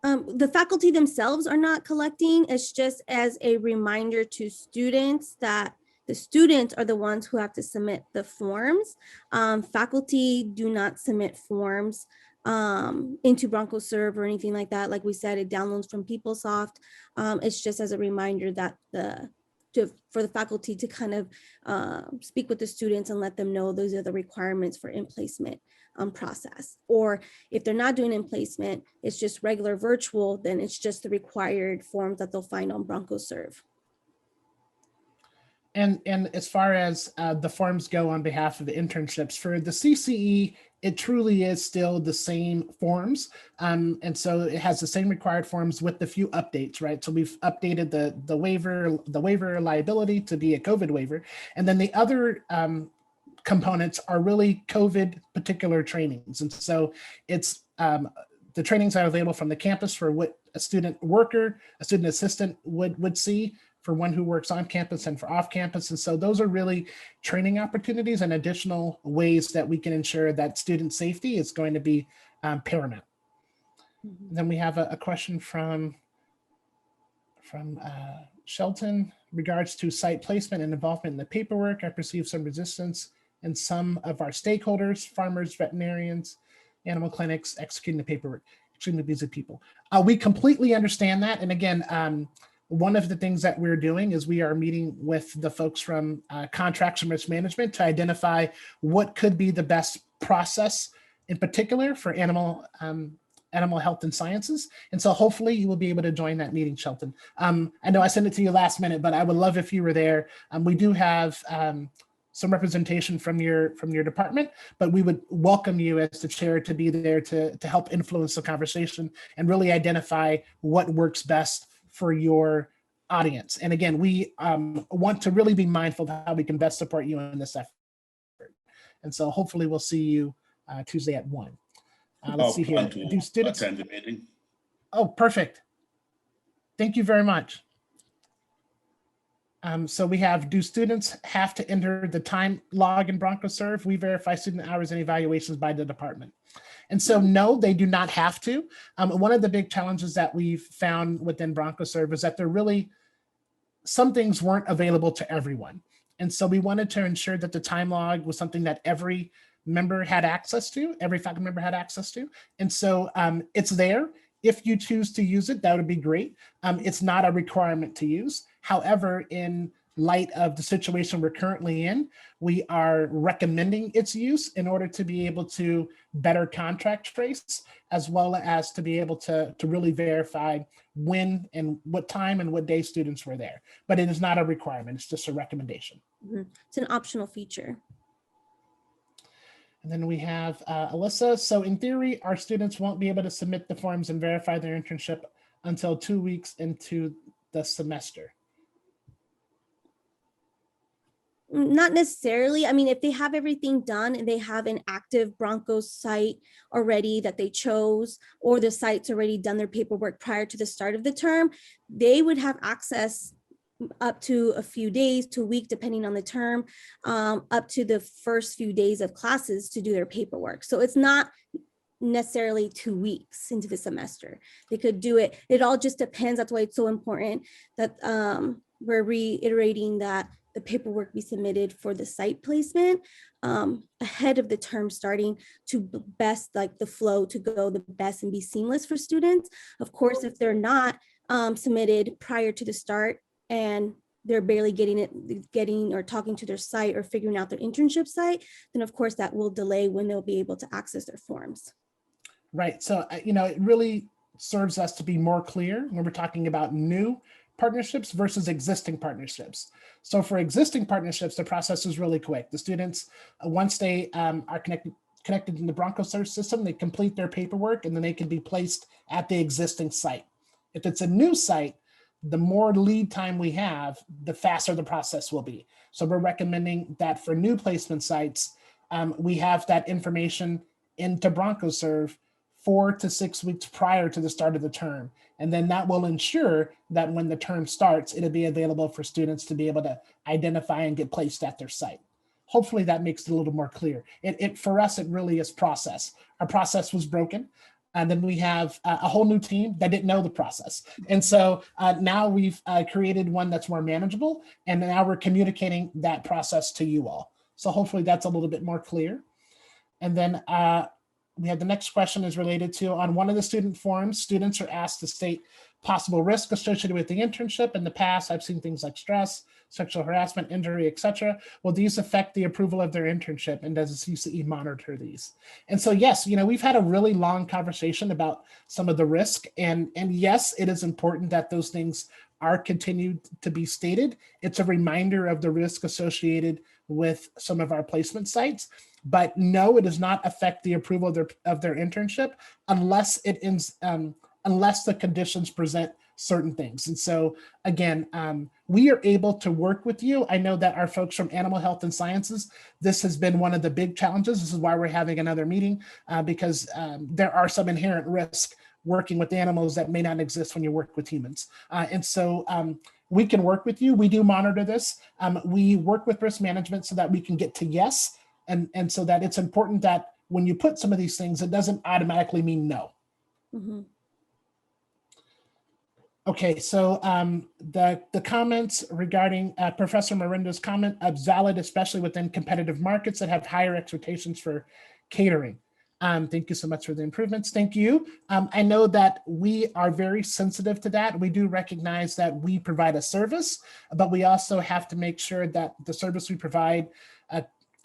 The faculty themselves are not collecting. It's just as a reminder to students that the students are the ones who have to submit the forms. Faculty do not submit forms into BroncoServe or anything like that. Like we said, it downloads from PeopleSoft. It's just as a reminder that for the faculty to kind of speak with the students and let them know those are the requirements for in-placement process. Or if they're not doing in-placement, it's just regular virtual, then it's just the required forms that they'll find on BroncoServe. And as far as the forms go on behalf of the internships, for the CCE, it truly is still the same forms. And so it has the same required forms with the few updates, right? So we've updated the waiver liability to be a COVID waiver. And then the other components are really COVID particular trainings. And so it's the trainings are available from the campus for what a student worker, a student assistant would see, for one who works on campus and for off campus. And so those are really training opportunities and additional ways that we can ensure that student safety is going to be paramount. Mm-hmm. Then we have a question from Shelton, regards to site placement and involvement in the paperwork. I perceive some resistance in some of our stakeholders, farmers, veterinarians, animal clinics, executing the paperwork, extremely busy people. We completely understand that. And again, one of the things that we're doing is we are meeting with the folks from contracts and risk management to identify what could be the best process in particular for animal health and sciences. And so hopefully you will be able to join that meeting, Shelton. I know I sent it to you last minute, but I would love if you were there. We do have some representation from your department, but we would welcome you as the chair to be there to help influence the conversation and really identify what works best for your audience. And again, we want to really be mindful of how we can best support you in this effort. And so hopefully we'll see you Tuesday at 1. Let's see here. Plan to Do students? attend the meeting. Oh, perfect. Thank you very much. So we have, do students have to enter the time log in BroncoServe? We verify student hours and evaluations by the department. And so no, they do not have to. One of the big challenges that we've found within BroncoServe is that some things weren't available to everyone. And so we wanted to ensure that the time log was something that every member had access to, every faculty member had access to. And so it's there. If you choose to use it, that would be great. It's not a requirement to use. However, in light of the situation we're currently in, we are recommending its use in order to be able to better contract trace, as well as to be able to really verify when and what time and what day students were there. But it is not a requirement, it's just a recommendation. It's an optional feature. And then we have Alyssa. So in theory, our students won't be able to submit the forms and verify their internship until 2 weeks into the semester. Not necessarily. I mean, if they have everything done and they have an active Broncos site already that they chose, or the site's already done their paperwork prior to the start of the term, they would have access up to a few days to a week, depending on the term, up to the first few days of classes to do their paperwork. So it's not necessarily 2 weeks into the semester. They could do it. It all just depends. That's why it's so important that we're reiterating that the paperwork be submitted for the site placement ahead of the term starting, to best like the flow to go the best and be seamless for students. Of course, if they're not submitted prior to the start and they're barely getting or talking to their site or figuring out their internship site, then of course that will delay when they'll be able to access their forms. Right. So, it really serves us to be more clear when we're talking about new partnerships versus existing partnerships. So for existing partnerships, the process is really quick. The students, once they are connected in the BroncoServe system, they complete their paperwork and then they can be placed at the existing site. If it's a new site, the more lead time we have, the faster the process will be. So we're recommending that for new placement sites, we have that information into BroncoServe 4 to 6 weeks prior to the start of the term. And then that will ensure that when the term starts, it'll be available for students to be able to identify and get placed at their site. Hopefully that makes it a little more clear. For us, it really is process. Our process was broken. And then we have a whole new team that didn't know the process. And so now we've created one that's more manageable. And now we're communicating that process to you all. So hopefully that's a little bit more clear. And then we have the next question is related to, on one of the student forums, students are asked to state possible risk associated with the internship. In the past, I've seen things like stress, sexual harassment, injury, etc. Will these affect the approval of their internship, and does the CCE monitor these? And so, yes, we've had a really long conversation about some of the risk, and yes, it is important that those things are continued to be stated. It's a reminder of the risk associated with some of our placement sites. But no, it does not affect the approval of their internship unless unless the conditions present certain things. And so again, we are able to work with you. I know that our folks from Animal Health and Sciences, this has been one of the big challenges. This is why we're having another meeting, because there are some inherent risks working with animals that may not exist when you work with humans. And so we can work with you. We do monitor this. We work with risk management so that we can get to yes. And so that it's important that when you put some of these things, it doesn't automatically mean no. Mm-hmm. Okay, so the comments regarding Professor Miranda's comment is valid, especially within competitive markets that have higher expectations for catering. Thank you so much for the improvements. Thank you. I know that we are very sensitive to that. We do recognize that we provide a service, but we also have to make sure that the service we provide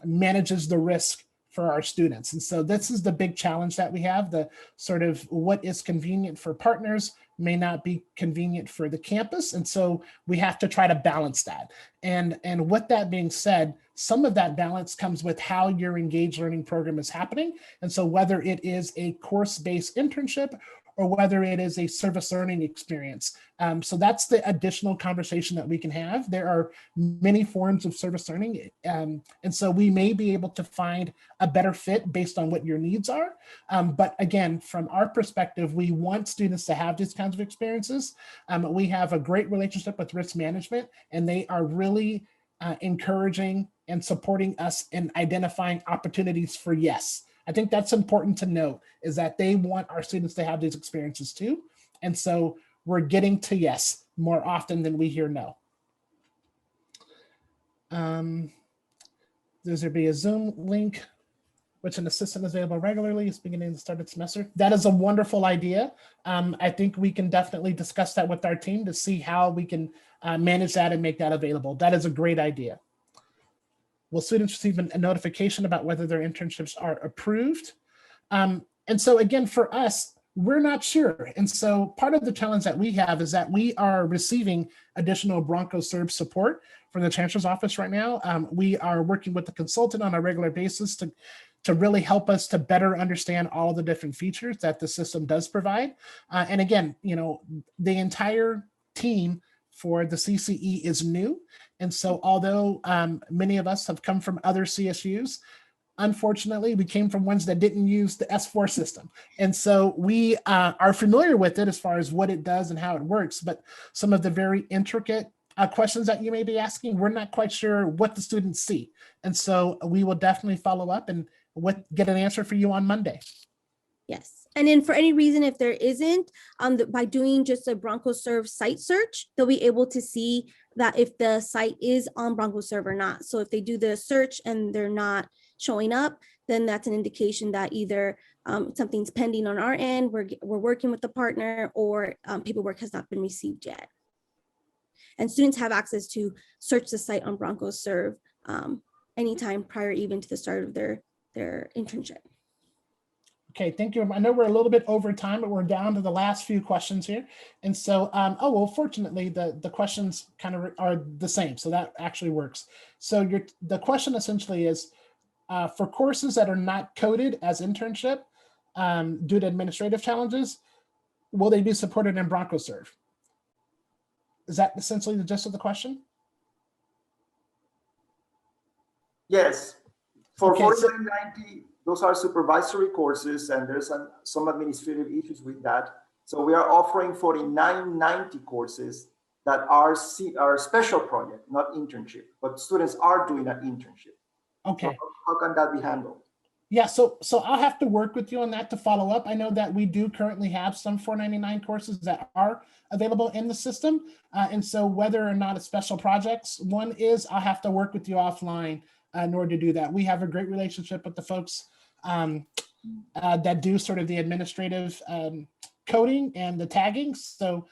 manages the risk for our students. And so this is the big challenge that we have. The sort of what is convenient for partners may not be convenient for the campus. And so we have to try to balance that. And with that being said, some of that balance comes with how your engaged learning program is happening. And so whether it is a course-based internship or whether it is a service learning experience. So that's the additional conversation that we can have. There are many forms of service learning. And so we may be able to find a better fit based on what your needs are. But again, from our perspective, we want students to have these kinds of experiences. We have a great relationship with risk management, and they are really encouraging and supporting us in identifying opportunities for yes. I think that's important to note, is that they want our students to have these experiences too. And so we're getting to yes more often than we hear no. There's going to be a Zoom link, which an assistant is available regularly. It's beginning to start its semester. That is a wonderful idea. I think we can definitely discuss that with our team to see how we can manage that and make that available. That is a great idea. Will students receive a notification about whether their internships are approved? And so again, for us, we're not sure. And so part of the challenge that we have is that we are receiving additional BroncoServe support from the Chancellor's Office right now. We are working with the consultant on a regular basis to really help us to better understand all of the different features that the system does provide. And again, you know, the entire team for the CCE is new. And so although many of us have come from other CSUs, unfortunately, we came from ones that didn't use the S4 system. And so we are familiar with it as far as what it does and how it works, but some of the very intricate questions that you may be asking, we're not quite sure what the students see. And so we will definitely follow up and get an answer for you on Monday. Yes. And then for any reason, if there isn't, by doing just a BroncoServe site search, they'll be able to see that if the site is on BroncoServe or not. So if they do the search and they're not showing up, then that's an indication that either something's pending on our end, we're working with the partner, or paperwork has not been received yet. And students have access to search the site on BroncoServe anytime prior even to the start of their internship. Okay, thank you. I know we're a little bit over time, but we're down to the last few questions here. And so, oh, well, fortunately, the questions kind of are the same. So that actually works. So the question essentially is, for courses that are not coded as internship due to administrative challenges, will they be supported in BroncoServe? Is that essentially the gist of the question? Yes. For Okay, 4990, those are supervisory courses, and there's some administrative issues with that. So we are offering 4990 courses that are special project, not internship, but students are doing an internship. Okay. So how can that be handled? Yeah, so I'll have to work with you on that to follow up. I know that we do currently have some 499 courses that are available in the system. And so whether or not it's special projects, one is I'll have to work with you offline in order to do that. We have a great relationship with the folks that do sort of the administrative coding and the tagging. So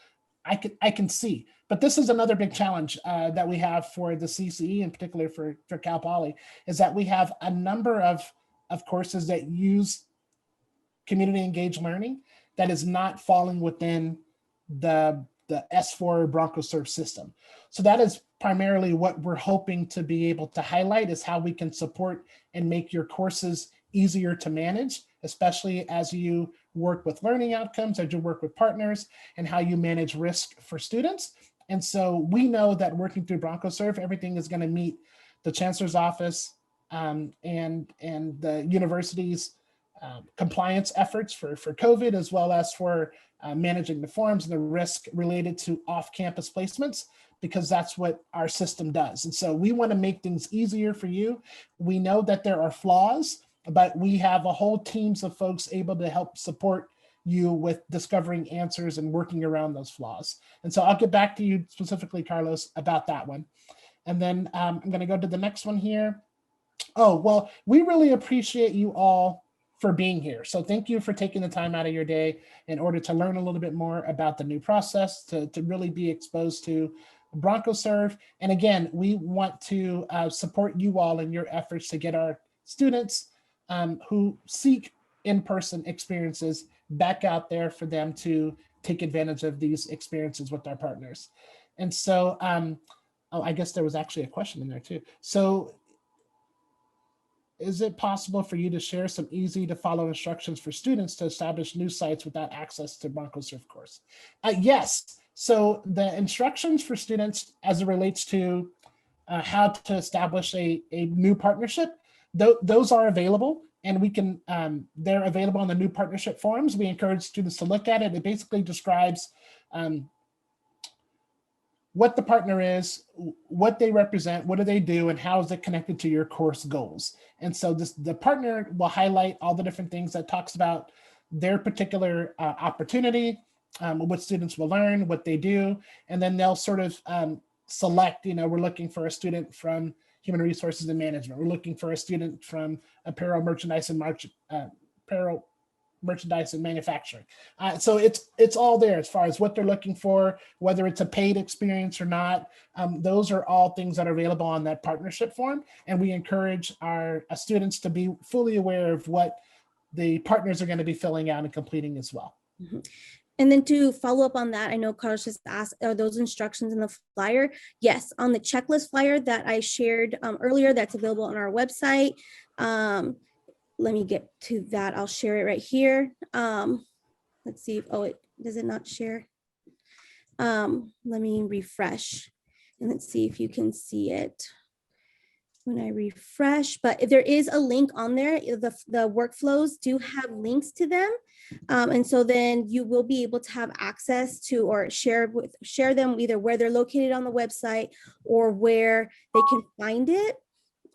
I can see, but this is another big challenge that we have for the CCE, in particular for Cal Poly, is that we have a number of courses that use community engaged learning that is not falling within the S4 BroncoServe system. So that is primarily what we're hoping to be able to highlight, is how we can support and make your courses easier to manage, especially as you work with learning outcomes, as you work with partners, and how you manage risk for students. And so we know that working through BroncoServe, everything is going to meet the Chancellor's Office and the university's compliance efforts for COVID, as well as for managing the forms and the risk related to off-campus placements, because that's what our system does. And so we want to make things easier for you. We know that there are flaws, but we have a whole teams of folks able to help support you with discovering answers and working around those flaws. And so I'll get back to you specifically, Carlos, about that one. And then I'm going to go to the next one here. Oh, well, we really appreciate you all for being here. So thank you for taking the time out of your day in order to learn a little bit more about the new process, to really be exposed to BroncoServe. And again, we want to support you all in your efforts to get our students who seek in-person experiences back out there for them to take advantage of these experiences with our partners. And so, oh, I guess there was actually a question in there too. So is it possible for you to share some easy to follow instructions for students to establish new sites without access to BroncoSurf course? Yes. So the instructions for students as it relates to how to establish a new partnership, those are available, and we can, they're available on the new partnership forums. We encourage students to look at it. It basically describes what the partner is, what they represent, what do they do, and how is it connected to your course goals. And so the partner will highlight all the different things that talks about their particular opportunity, what students will learn, what they do, and then they'll sort of select, we're looking for a student from human resources and management. We're looking for a student from apparel, merchandise, and merchandise and manufacturing. So it's all there as far as what they're looking for, whether it's a paid experience or not. Those are all things that are available on that partnership form. And we encourage our students to be fully aware of what the partners are going to be filling out and completing as well. Mm-hmm. And then to follow up on that, I know Carlos just asked, are those instructions in the flyer? Yes, on the checklist flyer that I shared earlier, that's available on our website. Let me get to that. I'll share it right here. Let's see if, does it not share? Let me refresh and let's see if you can see it when I refresh, but if there is a link on there, the workflows do have links to them. And so then you will be able to have access to or share them either where they're located on the website or where they can find it.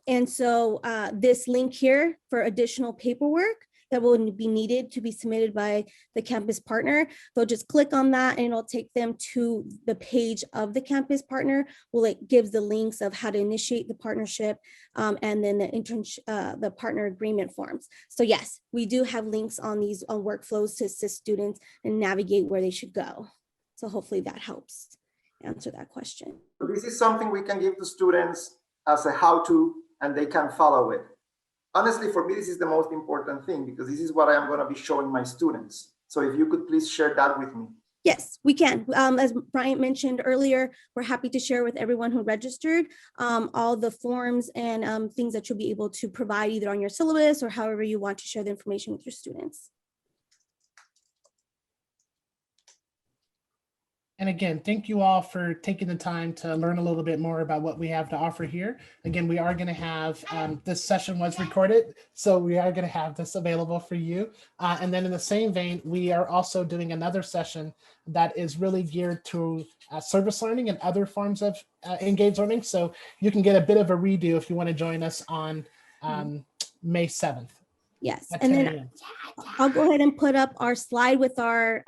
And so this link here for additional paperwork that will be needed to be submitted by the campus partner, they'll just click on that and it'll take them to the page of the campus partner. Well, it gives the links of how to initiate the partnership and then the partner agreement forms. So yes, we do have links on these workflows to assist students and navigate where they should go. So hopefully that helps answer that question. This is something we can give to students as a how-to and they can follow it. Honestly, for me, this is the most important thing because this is what I'm going to be showing my students. So if you could please share that with me. Yes, we can. As Bryant mentioned earlier, we're happy to share with everyone who registered all the forms and things that you'll be able to provide either on your syllabus or however you want to share the information with your students. And again, thank you all for taking the time to learn a little bit more about what we have to offer here. Again, we are going to have, this session was recorded, so we are going to have this available for you. And then in the same vein, we are also doing another session that is really geared to service learning and other forms of engaged learning. So you can get a bit of a redo if you want to join us on May 7th. Yes, and then I'll go ahead and put up our slide with our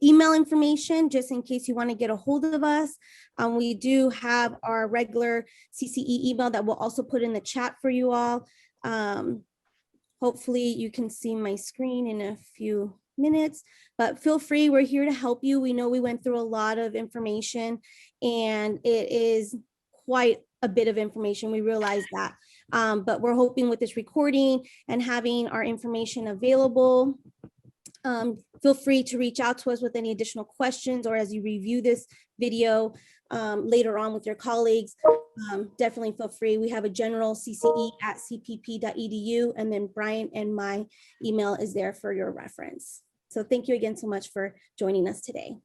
email information just in case you want to get a hold of us. We do have our regular CCE email that we'll also put in the chat for you all. Hopefully you can see my screen in a few minutes, but feel free, we're here to help you. We know we went through a lot of information and it is quite a bit of information, we realize that. But we're hoping with this recording and having our information available, feel free to reach out to us with any additional questions or as you review this video later on with your colleagues, definitely feel free. We have a general cce@cpp.edu and then Bryant and my email is there for your reference. So thank you again so much for joining us today.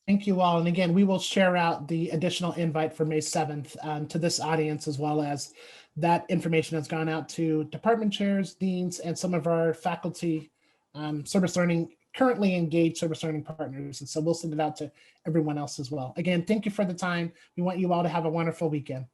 Thank you all. And again, we will share out the additional invite for May 7th to this audience, as well as that information has gone out to department chairs, deans, and some of our faculty service learning, currently engaged service learning partners. And so we'll send it out to everyone else as well. Again, thank you for the time. We want you all to have a wonderful weekend.